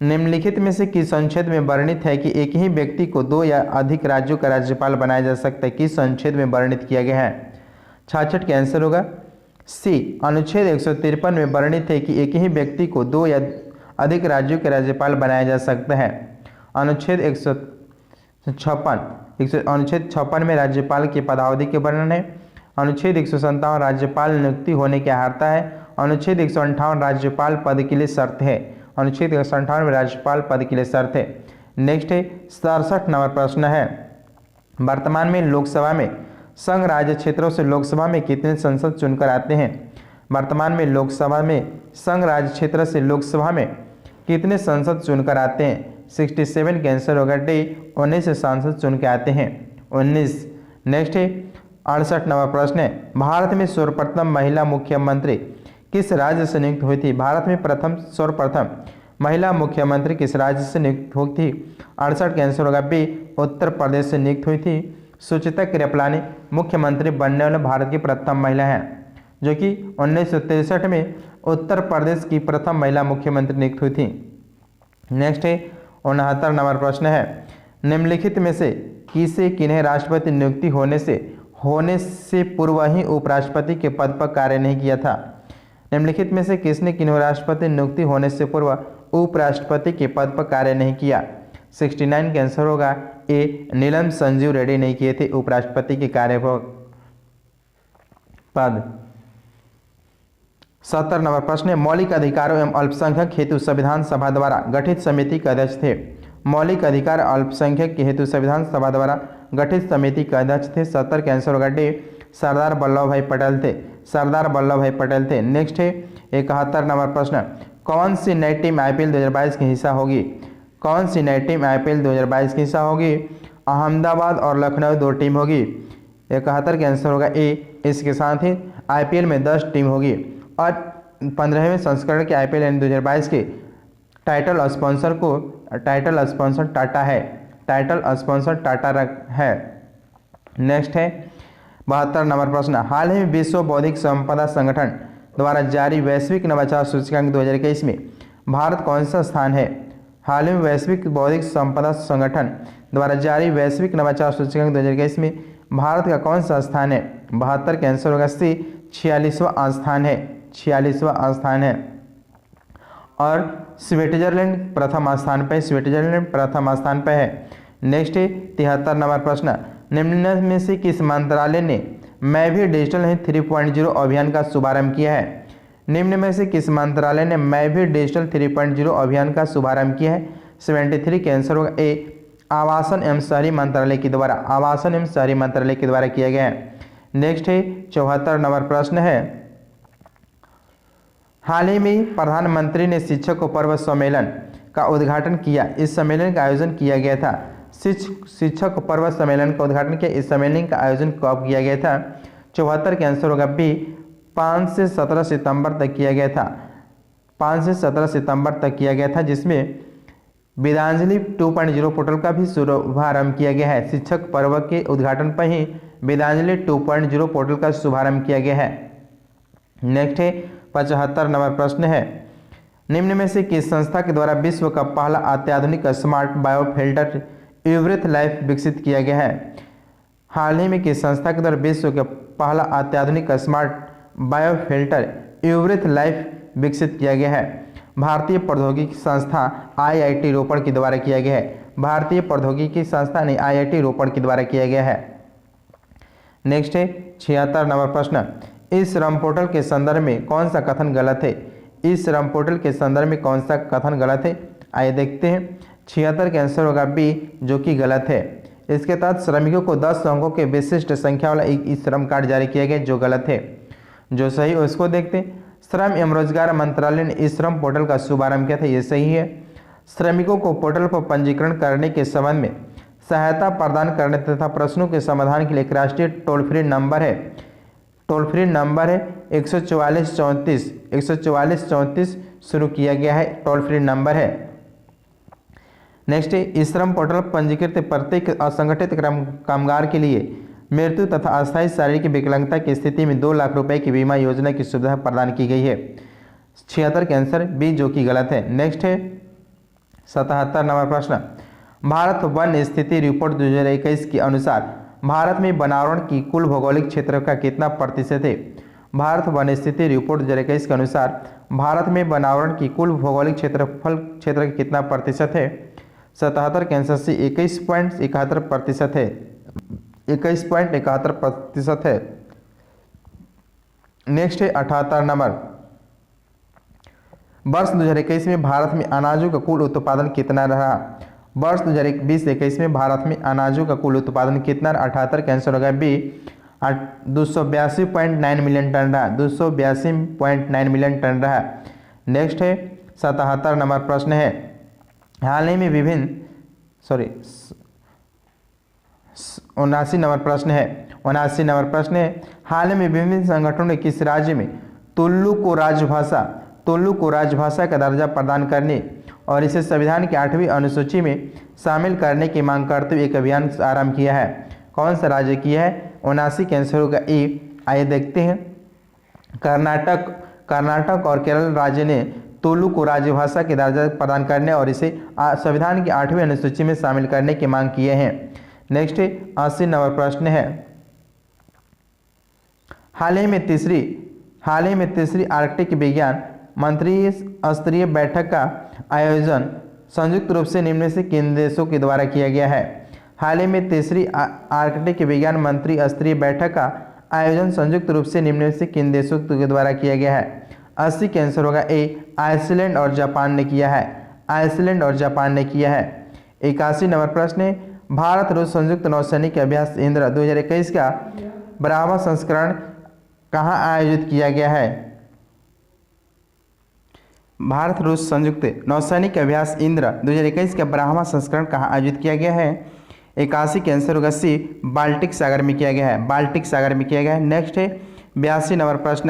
निम्नलिखित में से किस अनुच्छेद में वर्णित है कि एक ही व्यक्ति को 2 या अधिक राज्यों का राज्यपाल बनाया जा सकता है? किस अनुच्छेद में वर्णित किया गया है? 66 के आंसर होगा सी, अनुच्छेद 153 में वर्णित है कि एक ही व्यक्ति को 2 या अधिक राज्यों के राज्यपाल बनाया जा सकता है। अनुच्छेद 156 में राज्यपाल की पदावधि के वर्णन है। अनुच्छेद 157 राज्यपाल नियुक्ति होने की अर्हता है। अनुच्छेद 158 राज्यपाल पद के लिए शर्त है। अनुच्छेद 158 में राज्यपाल पद के लिए शर्त है। नेक्स्ट है 67 नंबर प्रश्न है, वर्तमान में लोकसभा में संघ राज्य क्षेत्रों से लोकसभा में कितने सांसद चुनकर आते हैं? वर्तमान में लोकसभा में संघ राज्य क्षेत्र से लोकसभा में कितने सांसद चुनकर आते हैं? 67 के आंसर होगा डी, 19 सांसद चुन के आते हैं, 19। नेक्स्ट है 68 नंबर प्रश्न है, भारत में सर्वप्रथम महिला मुख्यमंत्री किस राज्य से नियुक्त हुई थी? भारत में सर्वप्रथम महिला मुख्यमंत्री किस राज्य से नियुक्त हुई थी? 68 के आंसर होगा बी, उत्तर प्रदेश से नियुक्त हुई थी। सुचिता कृपलानी मुख्यमंत्री बनने वाले भारत की प्रथम महिला हैं, जो कि 1963 में उत्तर प्रदेश की प्रथम महिला मुख्यमंत्री नियुक्त हुई थी। नेक्स्ट है 69 नंबर प्रश्न है, निम्नलिखित में से किसे किन्हें राष्ट्रपति नियुक्ति होने से पूर्व ही उपराष्ट्रपति के पद पर कार्य नहीं किया था? निम्नलिखित में से किसने किन्हें राष्ट्रपति नियुक्ति होने से पूर्व उपराष्ट्रपति के पद पर कार्य नहीं किया? 69 का आंसर होगा ए, नीलम संजीव रेड्डी नहीं किए थे उपराष्ट्रपति के कार्य पद। 70 नंबर प्रश्न है, मौलिक अधिकारों एवं अल्पसंख्यक हेतु संविधान सभा द्वारा गठित समिति के अध्यक्ष थे। मौलिक अधिकार अल्पसंख्यक के हेतु संविधान सभा द्वारा गठित समिति के अध्यक्ष थे। 70 के आंसर होगा डी, सरदार वल्लभ भाई पटेल थे। सरदार वल्लभ भाई पटेल थे। नेक्स्ट है 71 नंबर प्रश्न, कौन सी नई टीम IPL 2022 की हिस्सा होगी? कौन सी नई टीम IPL 2022 की हिस्सा होगी? अहमदाबाद और लखनऊ 2 टीम होगी। 71 का आंसर होगा ए। इसके साथ ही आईपीएल में 10 टीम होगी और 15वें संस्करण के आईपीएल यानी 2022 के टाइटल स्पॉन्सर टाटा है। टाइटल स्पॉन्सर टाटा है। नेक्स्ट है 72 नंबर प्रश्न, हाल ही में विश्व बौद्धिक संपदा संगठन द्वारा जारी वैश्विक नवाचार सूचकांक 2021 में भारत कौन सा स्थान है? हाल ही में वैश्विक बौद्धिक संपदा संगठन द्वारा जारी वैश्विक नवाचार सूचकांक 2021 में भारत का कौन सा स्थान है? 72 का आंसर होगा सी, 46वां स्थान है। 46वां स्थान है। और स्विट्जरलैंड प्रथम स्थान पर, स्विट्जरलैंड प्रथम स्थान पर है। नेक्स्ट है 73 नंबर प्रश्न, निम्न में से किस मंत्रालय ने मैं भी डिजिटल नहीं 3.0 अभियान का शुभारंभ किया है? निम्न में से किस मंत्रालय ने मैं भी डिजिटल 3.0 अभियान का शुभारंभ किया है? 73 के आंसर होगा ए, आवासन एवं शहरी मंत्रालय के द्वारा, आवासन एवं शहरी मंत्रालय के द्वारा किया गया है। नेक्स्ट है 74 नंबर प्रश्न है, हाल ही में प्रधानमंत्री ने शिक्षक पर्व सम्मेलन का उद्घाटन किया। इस सम्मेलन का आयोजन किया गया था। शिक्षक पर्व सम्मेलन का उद्घाटन किया। इस सम्मेलन का आयोजन कब किया गया था? 74 का आंसर होगा बी, 5 से 17 सितंबर तक किया गया था। 5 से 17 सितंबर तक किया गया था, जिसमें वेदांजलि 2.0 पोर्टल का भी शुभारंभ किया गया है। शिक्षक पर्व के उद्घाटन पर ही वेदांजलि 2.0 पोर्टल का शुभारंभ किया गया है। नेक्स्ट है 75 नंबर प्रश्न है, निम्न में से किस संस्था के द्वारा विश्व का पहला अत्याधुनिक स्मार्ट बायोफिल्टर यूवरेथ लाइफ विकसित किया गया है? हाल ही में किस संस्था के द्वारा विश्व का पहला अत्याधुनिक स्मार्ट बायोफिल्टर यूवरेथ लाइफ विकसित किया गया है? भारतीय प्रौद्योगिकी संस्था IIT रोपड़ के द्वारा किया गया है। भारतीय प्रौद्योगिकी संस्था ने IIT रोपड़ के द्वारा किया गया है। नेक्स्ट है 76 नंबर प्रश्न, इस श्रम पोर्टल के संदर्भ में कौन सा कथन गलत है? इस श्रम पोर्टल के संदर्भ में कौन सा कथन गलत है? आइए देखते हैं। 76 का आंसर होगा बी, जो कि गलत है। इसके तहत श्रमिकों को 10 अंकों के विशिष्ट संख्या वाला एक श्रम कार्ड जारी किया गया, जो गलत है। जो सही है उसको देखते हैं। श्रम एवं रोजगार मंत्रालय ने इस श्रम पोर्टल का शुभारंभ किया था, ये सही है। श्रमिकों को पोर्टल पर पंजीकरण करने के संबंध में सहायता प्रदान करने तथा प्रश्नों के समाधान के लिए एक राष्ट्रीय टोल फ्री नंबर है। टोल फ्री नंबर है 144 34 शुरू किया गया है, टोल फ्री नंबर है। नेक्स्ट है, इस श्रम पोर्टल पर पंजीकृत प्रत्येक असंगठित कामगार के लिए मृत्यु तथा अस्थायी शारीरिक विकलांगता की स्थिति में 2 लाख रुपए की बीमा योजना की सुविधा प्रदान की गई है। 76 का आंसर बी, जो कि गलत है। नेक्स्ट है 77 नंबर प्रश्न, भारत वन स्थिति रिपोर्ट 2021 के अनुसार भारत में वनावरण की कुल भौगोलिक क्षेत्र का कितना प्रतिशत है? भारत वन स्थिति रिपोर्ट 2021 के अनुसार भारत में वनावरण की कुल भौगोलिक क्षेत्र का कितना प्रतिशत है? 77 के आंसर से 21.71% है। 21.71% है। नेक्स्ट है 78 नंबर, वर्ष 2021 में भारत में अनाजों का कुल उत्पादन कितना रहा? वर्ष 2020-21 में भारत में अनाजों का कुल उत्पादन कितना? 78 का आंसर होगा बी, 282.9 मिलियन टन रहा। 282.9 मिलियन टन रहा। नेक्स्ट है 77 नंबर प्रश्न है, हाल ही में 79 नंबर प्रश्न है। 79 नंबर प्रश्न है, हाल ही में विभिन्न संगठनों ने किस राज्य में तुलु को राजभाषा का दर्जा प्रदान करने और इसे संविधान की 8वीं अनुसूची में शामिल करने की मांग करते हुए एक अभियान आरंभ किया है? कौन सा राज्य किया है? 79 के आंसर होगा ए। आइए देखते हैं। कर्नाटक और केरल राज्य ने तुलु को राजभाषा के दर्जा प्रदान करने और इसे संविधान की 8वीं अनुसूची में शामिल करने की मांग किए हैं। नेक्स्ट 80 नंबर प्रश्न है, हाल ही में तीसरी आर्कटिक विज्ञान मंत्री स्तरीय बैठक का आयोजन संयुक्त रूप से निम्न से किन देशों के द्वारा किया गया है? हाल ही में तीसरी आर्कटिक विज्ञान मंत्री स्तरीय बैठक का आयोजन संयुक्त रूप से निम्न से किन देशों के द्वारा किया गया है? 80 के आंसर होगा ए, आइसलैंड और जापान ने किया है। आइसलैंड और जापान ने किया है। 81 नंबर प्रश्न है, भारत रूस संयुक्त नौसैनिक अभ्यास इंद्र 2021 का 12वां संस्करण कहाँ आयोजित किया गया है? भारत रूस संयुक्त नौसैनिक अभ्यास इंद्र 2021 का 12वां संस्करण कहाँ आयोजित किया गया है? 81 कैंसर रोग सी बाल्टिक सागर में किया गया है, बाल्टिक सागर में किया गया है। नेक्स्ट है 82 नंबर प्रश्न,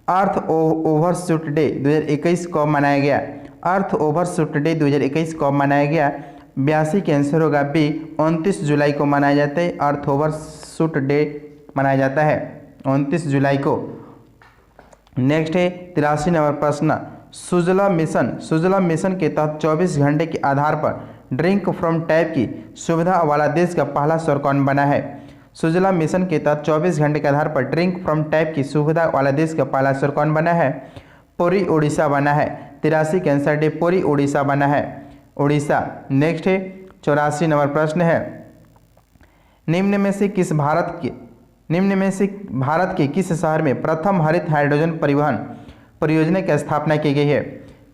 अर्थ ओवरशूट डे 2021 कब मनाया गया? अर्थ ओवरशूट डे 2021 कब मनाया गया? 82 कैंसर होगा बी 29 जुलाई को मनाया जाता है, अर्थ ओवरशूट डे मनाया जाता है 29 जुलाई को। नेक्स्ट है 83 नंबर प्रश्न, सुजला मिशन के तहत 24 घंटे के आधार पर ड्रिंक फ्रॉम टैप की सुविधा वाला देश का पहला शहर कौन बना है? सुजला मिशन के तहत 24 घंटे के आधार पर ड्रिंक फ्रॉम टैप की सुविधा वाला देश का पहला शहर कौन बना है? पुरी उड़ीसा बना है। 83 कैंसर डे पुरी उड़ीसा बना है, उड़ीसा। नेक्स्ट है 84 नंबर प्रश्न है, निम्न में से भारत के किस शहर में प्रथम हरित हाइड्रोजन परिवहन परियोजना की स्थापना की गई है?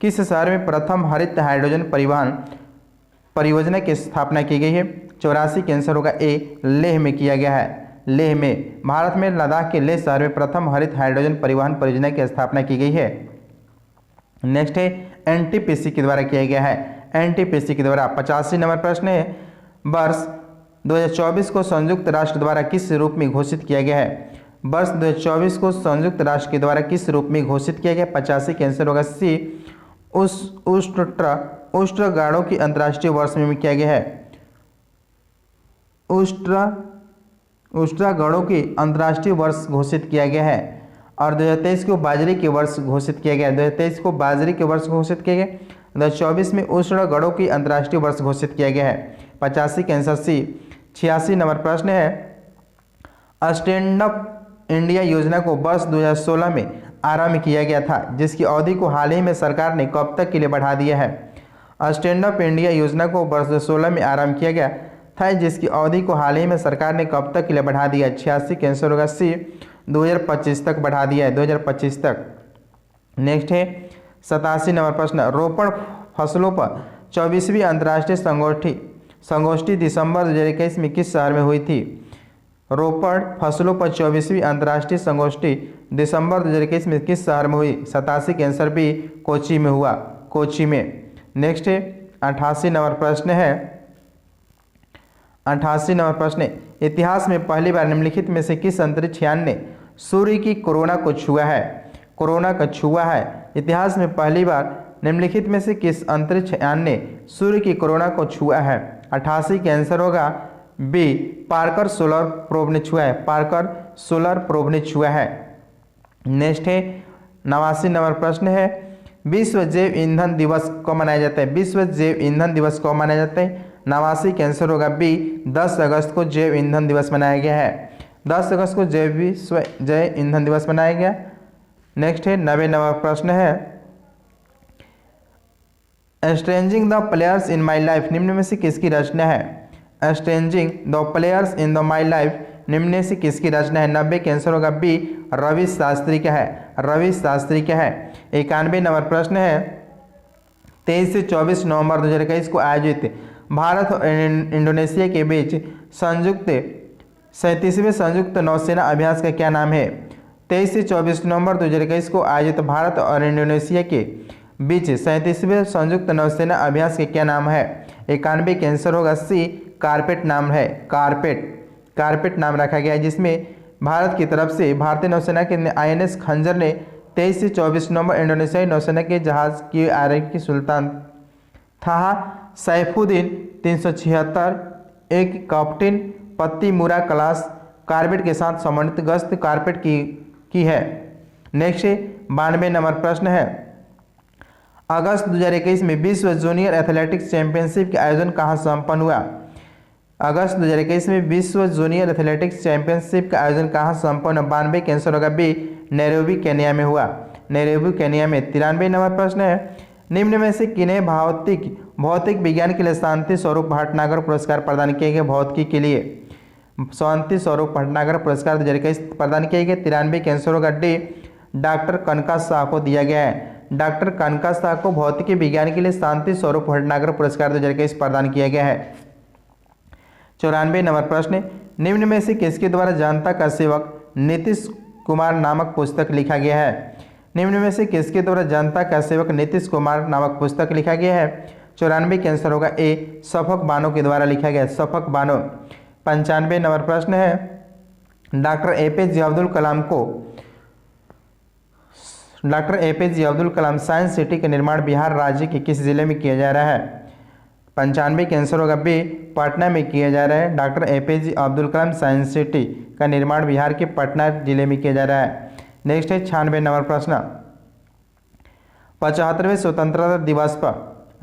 किस शहर में प्रथम हरित हाइड्रोजन परिवहन परियोजना की स्थापना की गई है? 84 कैंसर होगा ए लेह में किया गया है, लेह में। भारत में लद्दाख के लेह शहर में प्रथम हरित हाइड्रोजन परिवहन परियोजना की स्थापना की गई है। नेक्स्ट है एनटीपीसी के द्वारा किया गया है, एनटीपीसी के द्वारा। 85 नंबर प्रश्न है, वर्ष 2024 को संयुक्त राष्ट्र द्वारा किस रूप में घोषित किया गया है? वर्ष 2024 को संयुक्त राष्ट्र के द्वारा किस रूप में घोषित किया गया? 85 कैंसर होगा सी उष्ट्र गाड़ों की अंतर्राष्ट्रीय वर्ष में किया गया है, उष्ट्रा गणों की अंतर्राष्ट्रीय वर्ष घोषित किया गया है। और 2023 को बाजरे के वर्ष घोषित किया गया, 2023 को बाजरे के वर्ष घोषित किया गया। 2024 में उष्ण गणों की अंतर्राष्ट्रीय वर्ष घोषित किया गया है। 85 कैंसर सी। 86 नंबर प्रश्न है, स्टैंड अप इंडिया योजना को वर्ष 2016 में आरंभ किया गया था, जिसकी अवधि को हाल ही में सरकार ने कब तक के लिए बढ़ा दिया है? स्टैंड अप इंडिया योजना को वर्ष 2016 में आरंभ किया गया था, जिसकी अवधि को हाल ही में सरकार ने कब तक के लिए बढ़ा दिया? 86 कैंसर होगा सी 2025 तक बढ़ा दिया है, 2025 तक। नेक्स्ट है 87 नंबर प्रश्न, रोपण फसलों पर 24वीं अंतर्राष्ट्रीय संगोष्ठी दिसंबर 2021 में किस शहर में हुई थी? रोपण फसलों पर 24वीं अंतर्राष्ट्रीय संगोष्ठी दिसंबर 2021 में किस शहर में हुई? 87 कैंसर बी कोची में हुआ, कोची में। नेक्स्ट है 88 नंबर प्रश्न है, 88 नंबर प्रश्न, इतिहास में पहली बार निम्नलिखित में से किस अंतरिक्ष यान ने सूर्य की कोरोना को छुआ है? कोरोना का छुआ है। इतिहास में पहली बार निम्नलिखित में से किस अंतरिक्ष यान ने सूर्य की कोरोना को छुआ है? 88 कैंसर होगा बी पार्कर सोलर प्रोब ने छुआ है, पार्कर सोलर प्रोब ने छुआ है। नेक्स्ट है 89 नंबर प्रश्न है, विश्व जैव ईंधन दिवस कब मनाया जाता है? विश्व जैव ईंधन दिवस कब मनाया जाता है? 89 कैंसर होगा बी 10 अगस्त को जैव ईंधन दिवस मनाया गया है, 10 अगस्त को विश्व जैव ईंधन दिवस मनाया गया। नेक्स्ट है 90 नंबर प्रश्न है, strangers the players in my life निम्न में से किसकी रचना है? Strangers the players in the my life निम्न में से किसकी रचना है? 90 कैंसर होगा बी रवि शास्त्री का है, रवि शास्त्री का है। 91 नंबर प्रश्न है, 23 से 24 नवंबर 2021 को आयोजित भारत और इंडोनेशिया के बीच 37वें संयुक्त नौसेना अभ्यास का क्या नाम है? 23 से 24 नवंबर 2021 को आयोजित भारत और इंडोनेशिया के बीच 37वें संयुक्त नौसेना अभ्यास के क्या नाम है? 91 कैंसर होगा सी कारपेट नाम है, कारपेट नाम रखा गया है, जिसमें भारत की तरफ से भारतीय नौसेना के INS खंजर ने 23 से 24 नवंबर इंडोनेशियाई नौसेना के जहाज की आरएफ की सुल्तान था सैफुद्दीन 376 एक कैप्टन पत्तीमुरा क्लास कारपेट के साथ समन्वित गश्त कारपेट की है। नेक्स्ट 92 नंबर प्रश्न है, अगस्त 2021 में विश्व जूनियर एथलेटिक्स चैंपियनशिप का आयोजन कहाँ संपन्न हुआ? अगस्त 2021 में विश्व जूनियर एथलेटिक्स चैंपियनशिप का आयोजन कहाँ संपन्न? 92 कैंसर होगा बी नैरोबी केन्या में हुआ, नैरोबी केन्या में। 93 नंबर प्रश्न है, निम्न में से किन्हें भौतिक विज्ञान के लिए शांति स्वरूप भटनागर पुरस्कार प्रदान किए गए? भौतिकी के लिए शांति स्वरूप भटनागर पुरस्कार 2021 प्रदान किए गए। 93 कैंसर होगा डी डॉक्टर कनका शाह को दिया गया है, डॉक्टर कनका शाह को भौतिकी विज्ञान के लिए शांति स्वरूप भटनागर पुरस्कार 2021 प्रदान किया गया है। 94 नंबर प्रश्न, निम्न में से किसके द्वारा जनता का सेवक नीतीश कुमार नामक पुस्तक लिखा गया है? निम्न में से किसके द्वारा जनता का सेवक नीतीश कुमार नामक पुस्तक लिखा गया है? 94 के आंसर होगा ए, सफक बानो के द्वारा लिखा गया, सफक बानो। 95 नंबर प्रश्न है, doctor APJ Abdul Kalam science city का निर्माण बिहार राज्य के किस जिले में किया जा रहा है? 95 के आंसर होगा बी, पटना में किया जा रहा है। Doctor APJ Abdul Kalam science city का निर्माण बिहार के पटना जिले में किया जा रहा है। नेक्स्ट है 96 नंबर प्रश्न, 75वें स्वतंत्रता दिवस पर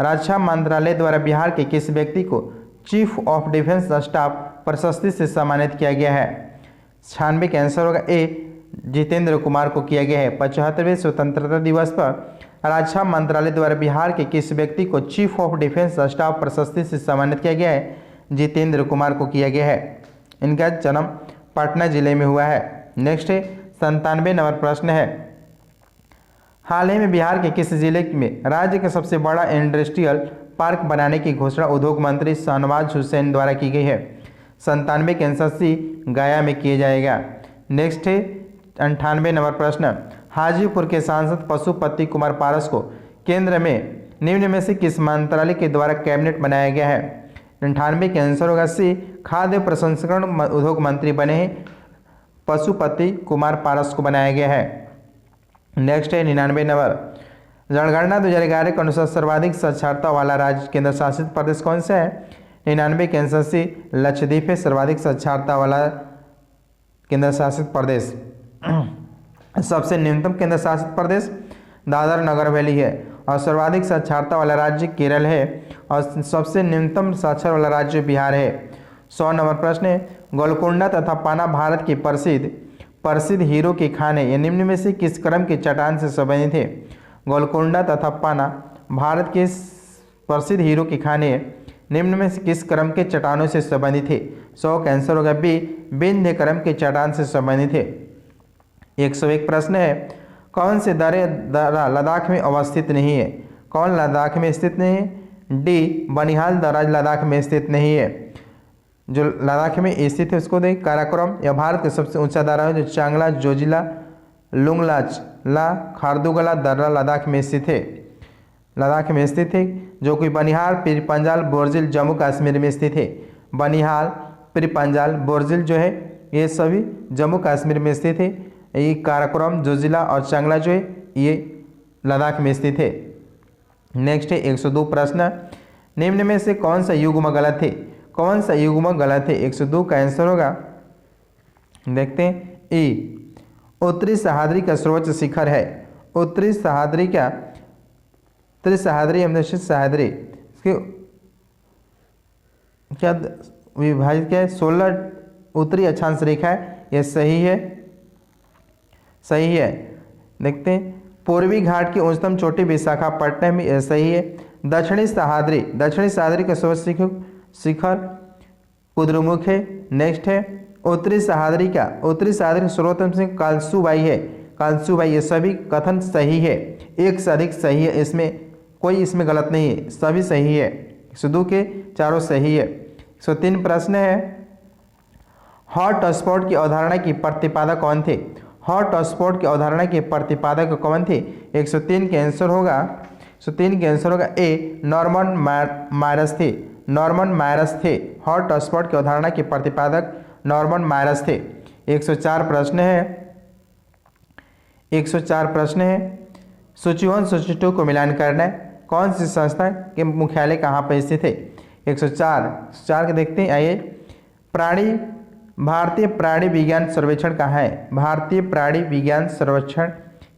रक्षा मंत्रालय द्वारा बिहार के किस व्यक्ति को चीफ ऑफ डिफेंस स्टाफ प्रशस्ति से सम्मानित किया गया है? 96 का आंसर होगा ए, जितेंद्र कुमार को किया गया है। 75वें स्वतंत्रता दिवस पर रक्षा मंत्रालय द्वारा बिहार के किस व्यक्ति को चीफ ऑफ डिफेंस स्टाफ प्रशस्ति से सम्मानित किया गया है? जितेंद्र कुमार को किया गया है। इनका जन्म पटना जिले में हुआ है। नेक्स्ट है 97 नंबर प्रश्न है, हाल ही में बिहार के किस जिले में राज्य का सबसे बड़ा इंडस्ट्रियल पार्क बनाने की घोषणा उद्योग मंत्री शाहनवाज हुसैन द्वारा की गई है? 97 के आंसर सी, गया में किया जाएगा। नेक्स्ट है 98 नंबर प्रश्न, हाजीपुर के सांसद पशुपति कुमार पारस को केंद्र में निम्न में से किस मंत्रालय के द्वारा कैबिनेट बनाया गया है? 98 के आंसर होगा सी, खाद्य प्रसंस्करण उद्योग मंत्री बने हैं पशुपति कुमार पारस को बनाया गया है। नेक्स्ट है 99 नंबर, जनगणना 2011 के अनुसार सर्वाधिक साक्षरता वाला राज्य केंद्र शासित प्रदेश कौन सा है? 99 के आंसर सी, लक्षद्वीप है सर्वाधिक साक्षरता वाला केंद्र शासित प्रदेश। सबसे न्यूनतम केंद्र शासित प्रदेश दादर नगर हवेली है और सर्वाधिक साक्षरता वाला राज्य केरल है और सबसे न्यूनतम साक्षर वाला राज्य बिहार है। 100 नंबर प्रश्न है, गोलकुंडा तथा पाना भारत की प्रसिद्ध हीरो के खाने या निम्न में से किस क्रम के चट्टान से संबंधित है? गोलकुंडा तथा पाना भारत के प्रसिद्ध हीरो के खाने निम्न में से किस क्रम के चट्टानों से संबंधित है? 100 का आंसर होगा बी, विंध्य क्रम के चट्टान से संबंधित है। 101 प्रश्न है, कौन से दर्रा लद्दाख में अवस्थित नहीं है? कौन लद्दाख में स्थित नहीं है? डी, बनिहाल दर्रा लद्दाख में स्थित नहीं है। जो लद्दाख में स्थित है उसको देख, काराकोरम या भारत का सबसे ऊंचा दर्रा है जो चांगला, जोजिला, लुंगलाच ला खारदुगला दर्रा लद्दाख में स्थित है। लद्दाख में स्थित है जो कि बनिहाल, पीर पंजाल, बोरजिल जम्मू कश्मीर में स्थित है। बनिहाल, पीर पंजाल, बोरजिल जो है ये सभी जम्मू कश्मीर में स्थित है। ये काराकोरम, जोजिला और चांगला जो है ये लद्दाख में स्थित है। नेक्स्ट है 102 प्रश्न, निम्न में से कौन सा युग्म गलत है? कौन सा युग्म गलत है? 102 का आंसर होगा, देखते हैं ए, उत्तरी सह्याद्री का सर्वोच्च शिखर है। उत्तरी सह्याद्री का सह्याद्री इसके क्या विभाजित क्या है? 16 उत्तरी अक्षांश रेखा है, यह सही है, सही है। देखते हैं पूर्वी घाट की उच्चतम चोटी विशाखापट्टनम में, यह सही है। दक्षिणी सह्याद्री का सर्वोच्च शिखर कुद्रेमुख है। नेक्स्ट है उत्तरी सह्याद्री का सर्वोत्तम सिंह कालसूबाई है। कालसूबाई, ये सभी कथन सही है, एक से अधिक सही है, इसमें कोई इसमें गलत नहीं है, सभी सही है। 102 के चारों सही है। 103 प्रश्न है, हॉट स्पॉट की अवधारणा की प्रतिपादक कौन थे? हॉट स्पॉट की अवधारणा के प्रतिपादक कौन थे? 103 के आंसर होगा ए, नॉर्मन मायरस थे। नॉर्मन मायरस थे हॉट स्पॉट की अवधारणा के प्रतिपादक, नॉर्मन मायरस थे। 104 प्रश्न है, सूची 1 सूची 2 को मिलान करना है। कौन सी संस्था के मुख्यालय कहाँ पर स्थित है? 104 के देखते हैं, आइए। भारतीय प्राणी विज्ञान सर्वेक्षण कहाँ है? भारतीय प्राणी विज्ञान सर्वेक्षण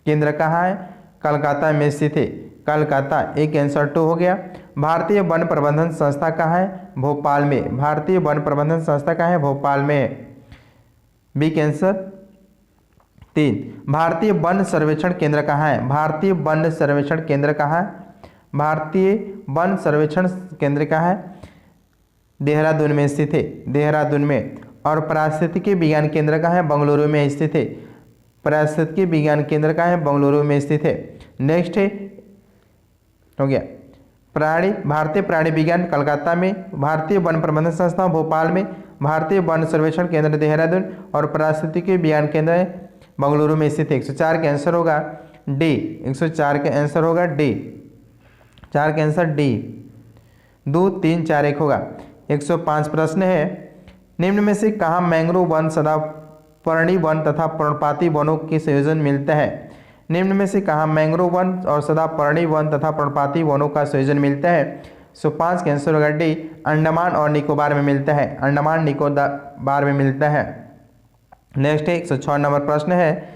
केंद्र कहाँ है? कलकत्ता में स्थित है। कलकत्ता, एक आंसर 2 हो गया। भारतीय वन प्रबंधन संस्था कहाँ है? भोपाल में। भारतीय वन प्रबंधन संस्था कहाँ है? भोपाल में है। बी के आंसर 3। भारतीय वन सर्वेक्षण केंद्र कहाँ है? भारतीय वन सर्वेक्षण केंद्र कहाँ है? भारतीय वन सर्वेक्षण केंद्र कहाँ है? देहरादून में स्थित है, देहरादून में। और पारिस्थितिकी विज्ञान केंद्र कहाँ है? बेंगलुरु में स्थित है। पारिस्थितिकी विज्ञान केंद्र कहाँ है? बेंगलुरु में स्थित है। नेक्स्ट है, हो गया भारतीय प्राणी विज्ञान कलकत्ता में, भारतीय वन प्रबंधन संस्था भोपाल में, भारतीय वन सर्वेक्षण केंद्र देहरादून और पारिस्थितिकी विज्ञान केंद्र बेंगलुरु में स्थित है। 104 के आंसर होगा डी। 104 के आंसर होगा डी। 4 के आंसर डी। 2 3 4 1 होगा। 105 प्रश्न है, निम्न में से कहाँ मैंग्रोव वन, सदापर्णी वन तथा पर्णपाती वनों के संयोजन मिलता है? निम्न में से कहाँ मैंग्रोव वन और सदापर्णी वन तथा पर्णपाती वनों का संयोजन मिलता है? 105 का आंसर होगा डी, अंडमान और निकोबार में मिलता है। अंडमान निकोबार में मिलता है। नेक्स्ट है 106 नंबर प्रश्न है,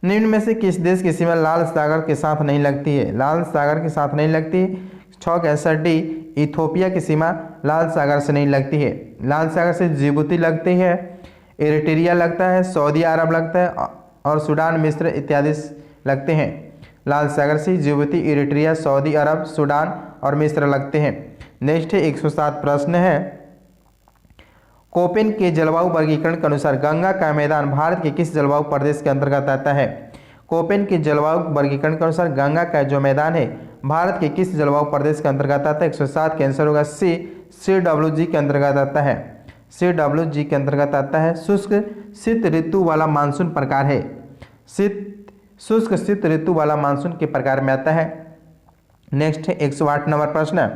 निम्न में से किस देश की सीमा लाल सागर के साथ नहीं लगती है? लाल सागर के साथ नहीं लगती। 6 का आंसर डी, इथोपिया की सीमा लाल सागर से नहीं लगती है। लाल सागर से जिबूती लगती है, एरिट्रिया लगता है, सऊदी अरब लगता है और सूडान, मिस्र इत्यादि लगते हैं। लाल सागर से जिबूती, एरिट्रिया, सऊदी अरब, सूडान और मिस्र लगते हैं। नेक्स्ट है 107 प्रश्न है, कोपेन के जलवायु वर्गीकरण के अनुसार गंगा का मैदान भारत के किस जलवायु प्रदेश के अंतर्गत आता है? कोपेन के जलवायु वर्गीकरण के अनुसार गंगा का जो मैदान है भारत के किस जलवायु प्रदेश के अंतर्गत आता है? 107 का आंसर होगा सी, CWG के अंतर्गत आता है। CWG के अंतर्गत आता है। शुष्क शीत ऋतु वाला मानसून प्रकार है। शुष्क शीत ऋतु वाला मानसून के प्रकार में आता है। नेक्स्ट है 108 नंबर प्रश्न,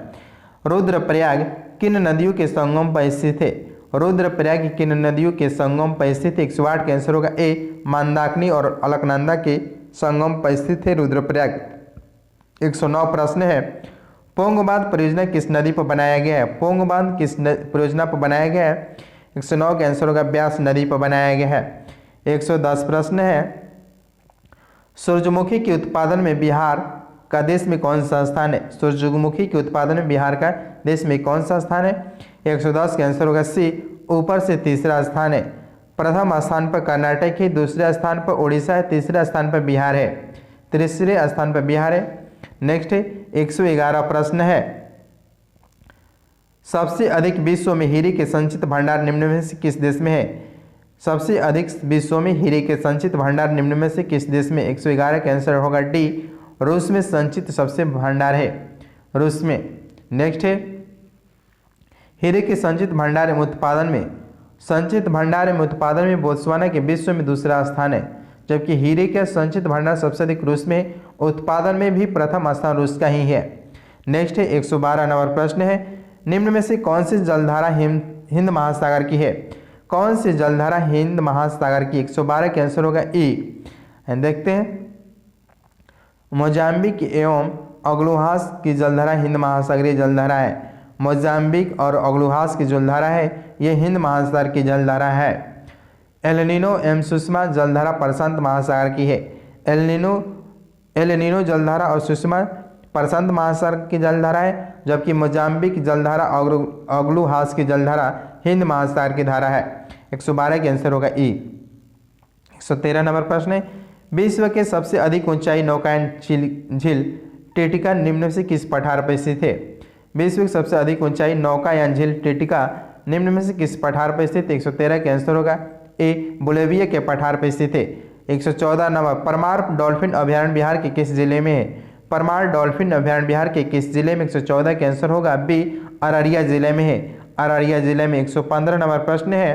रुद्रप्रयाग किन नदियों के संगम पर स्थित है? रुद्रप्रयाग किन नदियों के संगम पर स्थित है? 108 का आंसर होगा ए, मंदाकिनी और अलकनंदा के संगम पर स्थित है रुद्रप्रयाग। 109 प्रश्न है, पोंग बांध परियोजना किस नदी पर बनाया गया है? पोंग बांध किस परियोजना पर बनाया गया है? 109 का आंसर होगा ब्यास नदी पर बनाया गया है। 110 प्रश्न है, सूरजमुखी के उत्पादन में बिहार का देश में कौन सा स्थान है? सूरजमुखी के उत्पादन में बिहार का देश में कौन सा स्थान है? 110 का आंसर होगा सी, ऊपर से तीसरा स्थान है। प्रथम स्थान पर कर्नाटक है, दूसरे स्थान पर उड़ीसा है, तीसरे स्थान पर बिहार है, तीसरे स्थान पर बिहार है। नेक्स्ट है 111 प्रश्न है, सबसे अधिक विश्व में हीरे के संचित भंडार निम्न में से किस देश में है? सबसे अधिक विश्व में हीरे के संचित भंडार निम्न में से किस देश में? 111 का आंसर होगा डी, रूस में संचित सबसे भंडार है, रूस में। नेक्स्ट है, हीरे के संचित भंडार में उत्पादन में बोत्सवाना के विश्व में दूसरा स्थान है, जबकि हीरे का संचित भंडार सबसे अधिक रूस में, उत्पादन में भी प्रथम स्थान रूस का ही है। नेक्स्ट है 112 नंबर प्रश्न है, निम्न में से कौन सी जलधारा हिंद महासागर की है? कौन सी जलधारा हिंद महासागर की? 112 के आंसर होगा ई। देखते हैं, मोजाम्बिक एवं अग्लुहास की जलधारा हिंद महासागरीय जलधारा है। मोजाम्बिक और अग्लुहास की जलधारा है ये हिंद महासागर की जलधारा है। एल-नीनो एवं सुषमा जलधारा प्रशांत महासागर की है। एल-नीनो जलधारा और सुषमा प्रशांत महासागर की जलधारा है, जबकि मोजाम्बिक जलधारा और अग्लुहास की जलधारा हिंद महासागर की धारा है। 112 के आंसर होगा ई। 113 नंबर प्रश्न है, विश्व के सबसे अधिक ऊंचाई नौकायन झील टिटिका निम्न से किस पठार पर स्थित है? विश्व की सबसे अधिक ऊंचाई नौकायन झील टिटिका निम्न में से किस पठार पर स्थित? 113 के आंसर होगा ए, बोलिविया के पठार पर स्थित है। 114 नंबर, परमार डॉल्फिन अभ्यारण्य बिहार के किस जिले में है? परमार डॉल्फिन अभ्यारण्य बिहार के किस जिले में? 114 के आंसर होगा बी, अररिया जिले में है, अररिया जिले में। 115 नंबर प्रश्न है,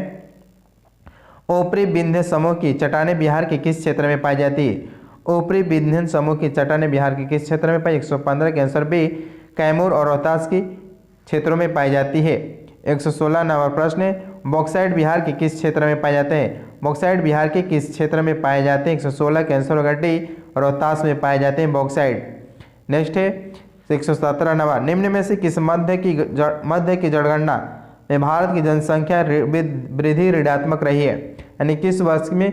ऊपरी विंध्य समूह की चट्टानें बिहार के किस क्षेत्र में पाई जाती है? ऊपरी विंध्य समूह की चट्टानें बिहार के किस क्षेत्र में पाई? 115 के आंसर बी, कैमूर और रोहतास के क्षेत्रों में पाई जाती है। 116 नंबर प्रश्न है, बॉक्साइट बिहार के किस क्षेत्र में पाए जाते हैं? बॉक्साइट बिहार के किस क्षेत्र में पाए जाते हैं? 116 के आंसर होगा डी, रोहतास में पाए जाते हैं बॉक्साइट। नेक्स्ट है 117 नंबर, निम्न में से किस मध्य की जनगणना में भारत की जनसंख्या वृद्धि ऋणात्मक रही है? यानी किस वर्ष में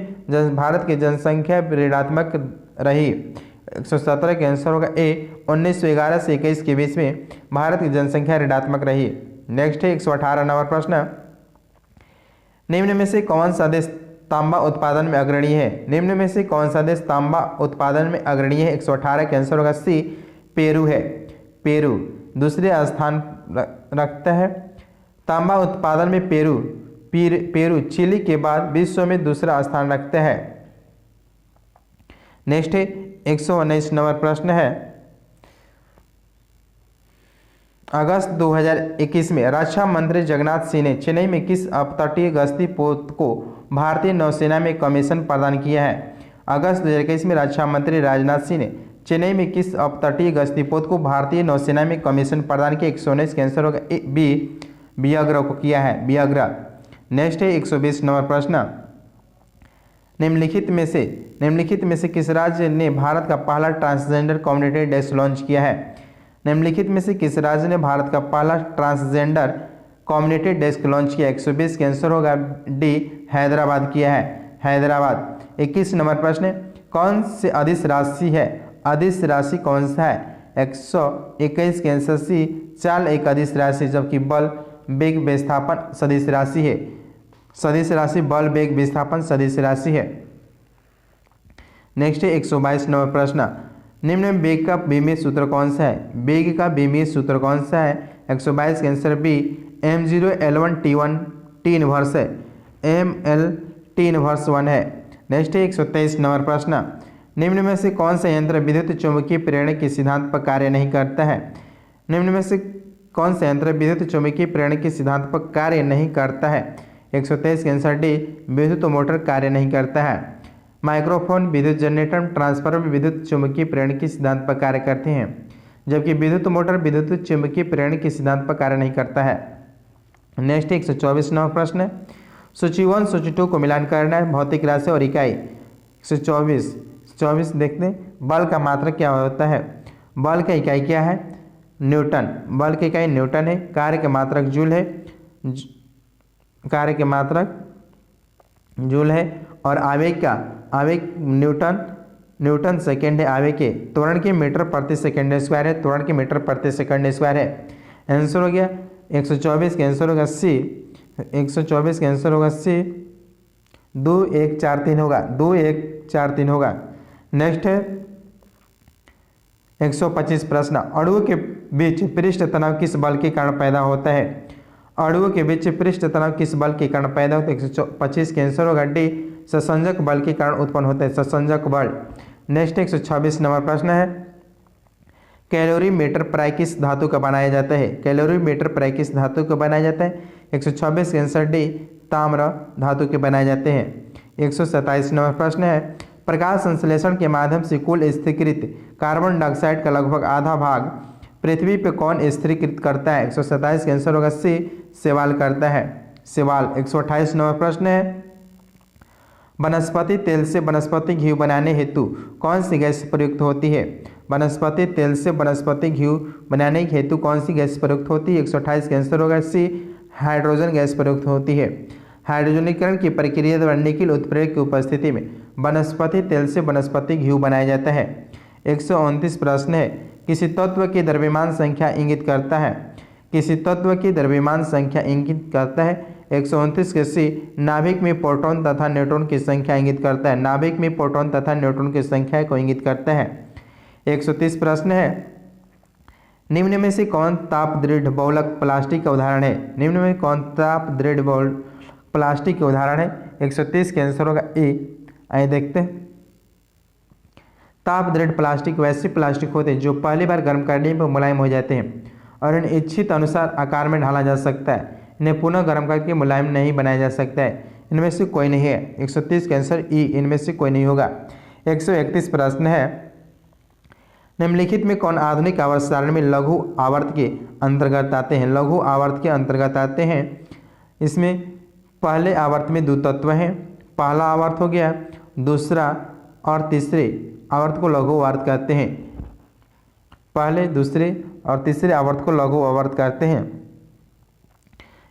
भारत की जनसंख्या ऋणात्मक रही? 117 के आंसर होगा ए, 1911 से 21 के बीच में भारत की जनसंख्या ऋणात्मक रही। नेक्स्ट है 118 नंबर प्रश्न, निम्न में से कौन सा देश तांबा उत्पादन में अग्रणी है? निम्न में से कौन सा देश तांबा उत्पादन में अग्रणी है? 118 के आंसर होगा सी, पेरू है। पेरू दूसरे स्थान रखता है। तांबा उत्पादन में पेरू चिली के बाद विश्व में दूसरा स्थान रखता है। नेक्स्ट है 119 नंबर प्रश्न है, अगस्त 2021 में रक्षा मंत्री जगन्नाथ सिंह ने चेन्नई में किस अपतटीय गश्ती पोत को भारतीय नौसेना में कमीशन प्रदान किया है? अगस्त 2021 में रक्षा मंत्री राजनाथ सिंह ने चेन्नई में किस अपतटीय गश्तीपोत को भारतीय नौसेना में कमीशन प्रदान किया? 119 का आंसर होगा बी, व्याघ्र को किया है, व्याघ्र। नेक्स्ट है 120 नंबर प्रश्न, निम्नलिखित में से किस राज्य ने भारत का पहला ट्रांसजेंडर कम्युनिटी डेस्क लॉन्च किया है? निम्नलिखित में से किस राज्य ने भारत का पहला ट्रांसजेंडर कम्युनिटी डेस्क लॉन्च किया? 120 का आंसर होगा डी, हैदराबाद किया है, हैदराबाद। 21 नंबर प्रश्न, कौन से अदिश राशि है? अदिश राशि कौन सा है? 121 के आंसर सी, चाल एक अदिश राशि, जबकि बल वेग विस्थापन सदिश राशि है। सदिश राशि बल वेग विस्थापन सदिश राशि है। नेक्स्ट है 122 नंबर प्रश्न, निम्न में वेग का बीमीय सूत्र कौन सा है? वेग का बीमीय सूत्र कौन सा है? 122 का answer B, m0l1t1 t inverse है, ml t इनवर्स 1 है। नेक्स्ट है 123 नंबर प्रश्न, निम्न में से कौन सा यंत्र विद्युत चुंबकीय प्रेरण के सिद्धांत पर कार्य नहीं करता है? निम्न में से कौन सा यंत्र विद्युत चुंबकीय प्रेरण के सिद्धांत पर कार्य नहीं करता है? 123 का आंसर डी, विद्युत मोटर कार्य नहीं करता है। माइक्रोफोन, विद्युत जनरेटर, ट्रांसफार्मर विद्युत चुंबकीय प्रेरण के सिद्धांत पर कार्य करते हैं, जबकि विद्युत मोटर विद्युत चुंबकीय प्रेरण के सिद्धांत पर कार्य नहीं करता है। नेक्स्ट 124 नंबर प्रश्न, सूची 1 सूची 2 को मिलान करना है, भौतिक राशि और इकाई। 124 देखते हैं, बल का मात्रक क्या होता है? बल का इकाई क्या है? न्यूटन। बल की इकाई न्यूटन है। कार्य के मात्रक जूल है, कार्य के मात्रक जूल है। और आवेग न्यूटन सेकेंड है। आवेग के त्वरण के मीटर प्रति सेकेंड स्क्वायर है, त्वरण के मीटर प्रति सेकेंड स्क्वायर है। आंसर हो गया 124 का आंसर होगा सी, 124 का आंसर होगा सी, 2143 होगा, 2143 होगा। नेक्स्ट है 125 प्रश्न, अणुओं के बीच पृष्ठ तनाव किस बल के कारण पैदा होता है? अणुओं के बीच पृष्ठ तनाव किस बल के कारण पैदा होता है? 125 के आंसर होगा डी, ससंजक बल के कारण उत्पन्न होता है, ससंजक बल। नेक्स्ट 126 नंबर प्रश्न है, कैलोरीमीटर प्राय किस धातु का बनाया जाता है? कैलोरीमीटर प्राय किस धातु का बनाया जाता है? 126 के आंसर डी, ताम्र धातु के बनाए जाते हैं। 127 नंबर प्रश्न है, प्रकाश संश्लेषण के माध्यम से कुल स्थिरीकृत कार्बन डाइऑक्साइड का लगभग आधा भाग पृथ्वी पर कौन स्थिरीकृत करता है? 127 का आंसर होगा सी, शैवाल करता है, शैवाल। 128 नंबर प्रश्न है, वनस्पति तेल से वनस्पति घी बनाने हेतु कौन सी गैस प्रयुक्त होती है? वनस्पति तेल से वनस्पति घी बनाने हेतु कौन सी गैस प्रयुक्त होती है? 128 का आंसर होगा सी, हाइड्रोजन गैस प्रयुक्त होती है। हाइड्रोजनीकरण की प्रक्रिया द्वारा निकिल उत्प्रेरक की उपस्थिति में वनस्पति तेल से वनस्पति घी बनाया जाता है। 129 प्रश्न है, किसी तत्व की द्रव्यमान संख्या इंगित करता है? किसी तत्व की द्रव्यमान संख्या इंगित करता है? 129 के सी, नाभिक में प्रोटॉन तथा न्यूट्रॉन की संख्या इंगित करता है, नाभिक में प्रोटॉन तथा न्यूट्रॉन की संख्या को इंगित करता है। 130 प्रश्न है, निम्न में से कौन ताप दृढ़ बहुलक प्लास्टिक का उदाहरण है? निम्न में कौन ताप दृढ़ बहुलक प्लास्टिक का उदाहरण है? 130 के आंसर होगा ए। आइए देखते हैं, ताप दृढ़ प्लास्टिक वैसे प्लास्टिक होते हैं जो पहली बार गर्म करने पर मुलायम हो जाते हैं और इन्हें इच्छित अनुसार आकार में ढाला जा सकता है। इन्हें पुनः गर्म करके मुलायम नहीं बनाया जा सकता है। इनमें से कोई नहीं है। 130 का आंसर ई, इनमें से कोई नहीं होगा। 131 प्रश्न है, निम्नलिखित में कौन आधुनिक आवर्त सारणी में लघु आवर्त के अंतर्गत आते हैं? लघु आवर्त के अंतर्गत आते हैं। इसमें पहले आवर्त में 2 तत्व हैं, पहला आवर्त हो गया, दूसरा और तीसरे आवर्त को लघु आवर्त कहते हैं। पहले, दूसरे और तीसरे आवर्त को लघु आवर्त कहते हैं।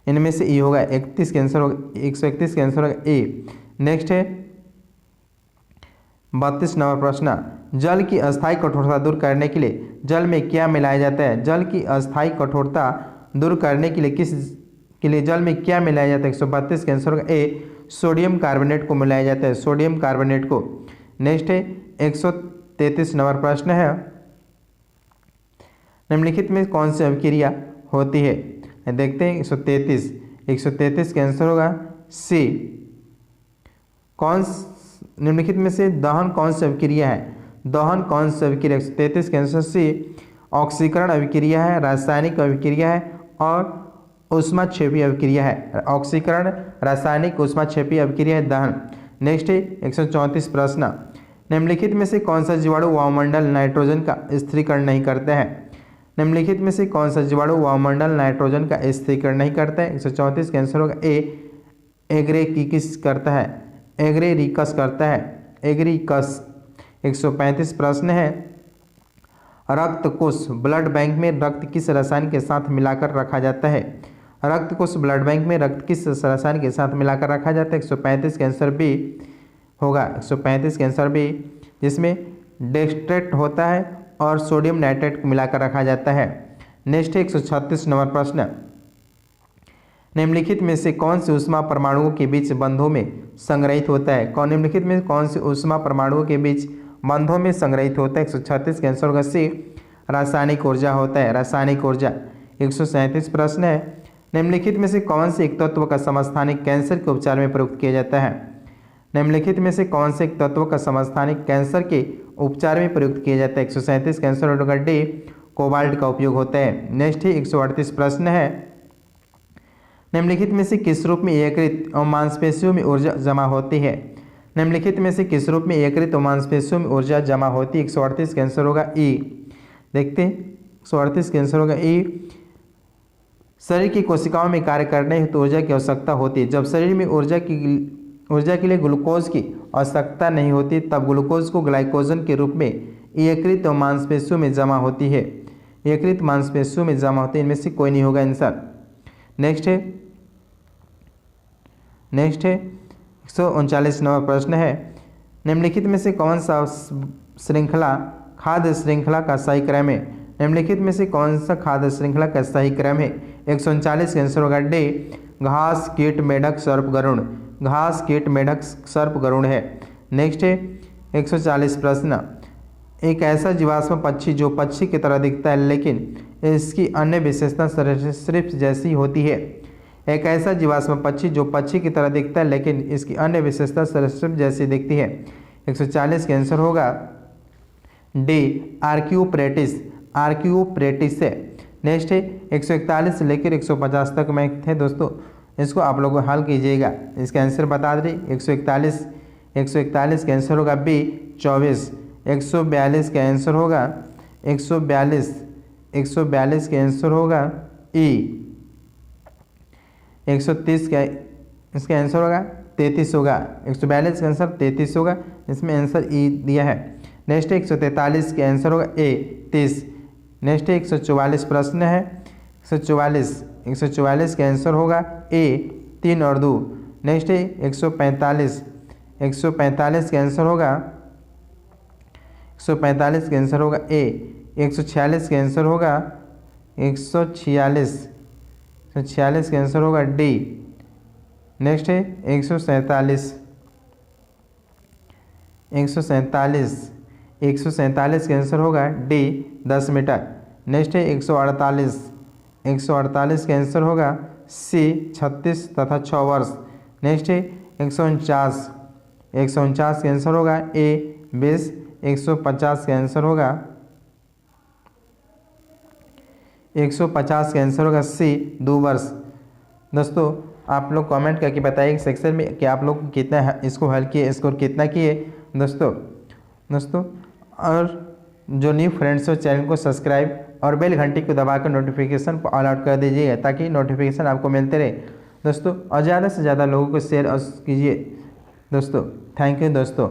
इनमें से ई होगा। 31 के आंसर होगा, 131 के आंसर होगा ए। नेक्स्ट है 32 नंबर प्रश्न, जल की अस्थायी कठोरता दूर करने के लिए जल में क्या मिलाया जाता है? जल की अस्थायी कठोरता दूर करने के लिए जल में क्या मिलाया जाता है? 132 के आंसर होगा ए, सोडियम कार्बोनेट को मिलाया जाता है, सोडियम कार्बोनेट को। नेक्स्ट है 133 नंबर प्रश्न है, निम्नलिखित में कौन सी अभिक्रिया होती है? देखते हैं 133 के आंसर होगा सी। निम्नलिखित में से दहन कौन सी अभिक्रिया है? दहन कौन सी अभिक्रिया? 133 के आंसर सी, ऑक्सीकरण अभिक्रिया है, रासायनिक अभिक्रिया है और ऊष्माक्षेपी अभिक्रिया है। ऑक्सीकरण, रासायनिक, ऊष्माक्षेपी अभिक्रिया है दहन। नेक्स्ट है 134 प्रश्न, निम्नलिखित में से कौन सा जीवाणु वायुमंडल नाइट्रोजन का स्थिरीकरण नहीं करता है? निम्नलिखित में से कौन सा जीवाणु वायुमंडल नाइट्रोजन का स्थिरीकरण नहीं करता है? 134 का आंसर होगा ए एग्रेकिस करता है, एग्रेरिकस करता है, एग्रीकस। 135 प्रश्न है, रक्त कोष ब्लड बैंक में रक्त किस रसायन के साथ मिलाकर रखा जाता है? रक्त कोष ब्लड बैंक में रक्त किस रसायन के साथ मिलाकर रखा जाता है? 135 का आंसर बी होगा, 135 का आंसर बी, जिसमें डेक्सट्रेट होता है और सोडियम नाइट्रेट को मिलाकर रखा जाता है। नेक्स्ट है 136 नंबर प्रश्न, निम्नलिखित में से कौन से ऊष्मा परमाणुओं के बीच बंधों में संग्रहित होता है? निम्नलिखित में कौन से ऊष्मा परमाणुओं के बीच बंधों में संग्रहित होता है? 136 का आंसर होगा सी, रासायनिक ऊर्जा होता है, रासायनिक ऊर्जा। 137 प्रश्न है, निम्नलिखित में से कौन से एक तत्व का समस्थानिक कैंसर के उपचार में प्रयुक्त किया जाता है? निम्नलिखित में से कौन से एक तत्व का समस्थानिक कैंसर के उपचार में प्रयुक्त किया जाता है? 137 का आंसर होगा डी, कोबाल्ट का उपयोग होता है। नेक्स्ट है 138 प्रश्न है, निम्नलिखित में से किस रूप में एकत्रित और मांसपेशियों में ऊर्जा जमा होती है? निम्नलिखित में से किस रूप में एकत्रित और मांसपेशियों में ऊर्जा जमा होती है? 138 का आंसर होगा ई। देखते हैं 138 का आंसर होगा ई, शरीर की कोशिकाओं में कार्य करने हेतु ऊर्जा की आवश्यकता होती है। जब शरीर में ऊर्जा के लिए ग्लूकोज की आवश्यकता नहीं होती तब ग्लूकोज को ग्लाइकोजन के रूप में एकत्रित और मांसपेशियों में जमा होती है, एकत्रित मांसपेशियों में जमा होती है। इनमें से कोई नहीं होगा आंसर। नेक्स्ट है 139 नंबर प्रश्न है, निम्नलिखित में से कौन सा श्रृंखला खाद्य श्रृंखला का सही क्रम है? निम्नलिखित में से कौन सा खाद्य श्रृंखला का सही क्रम है? 139 का आंसर होगा डी, घास कीट मेढक सर्प गरुड़, घास कीट मेढक सर्प गरुड़ है। नेक्स्ट है 140 प्रश्न, एक ऐसा जीवाश्म पक्षी जो पक्षी की तरह दिखता है लेकिन इसकी अन्य विशेषता सरीसृप जैसी होती है। एक ऐसा जीवाश्म पक्षी जो पक्षी की तरह दिखता है लेकिन इसकी अन्य विशेषता सरीसृप जैसी दिखती है। 140 का आंसर होगा डी, आर्क्यूप्रेटिस, आर्क्यूप्रेटिस है। नेक्स्ट है 141 से लेकर 150 तक में थे दोस्तों, इसको आप लोग हल कीजिएगा। इसका आंसर बता दें, 141 का आंसर होगा बी, 24। 142 का आंसर होगा 142 का आंसर होगा ई। 130 का इसका आंसर होगा 33 होगा, 142 का आंसर 33 होगा, इसमें आंसर ई दिया है। नेक्स्ट 143 का आंसर होगा ए, 30। नेक्स्ट 144 प्रश्न है, 144 का आंसर होगा ए, 3 और 2। नेक्स्ट 145 का आंसर होगा 145 का आंसर होगा ए। 146 का आंसर होगा 146 का आंसर होगा डी। नेक्स्ट है 147 का आंसर होगा डी, 10 मीटर। नेक्स्ट है 148 का आंसर होगा सी, 36 तथा 6 वर्ष। नेक्स्ट है 149 का आंसर होगा ए, 20। 150 का आंसर होगा 150 का आंसर होगा सी, 2 वर्ष। दोस्तों आप लोग कमेंट करके बताइए सेक्शन में कि आप लोग कितना इसको हल किए, स्कोर कितना किए दोस्तों। और जो न्यू फ्रेंड्स हो चैनल को सब्सक्राइब और बेल घंटी को दबाकर नोटिफिकेशन को ऑल आउट कर दीजिएगा ताकि नोटिफिकेशन आपको मिलते रहे दोस्तों, और ज़्यादा से ज़्यादा लोगों को शेयर कीजिए दोस्तों। थैंक यू दोस्तों।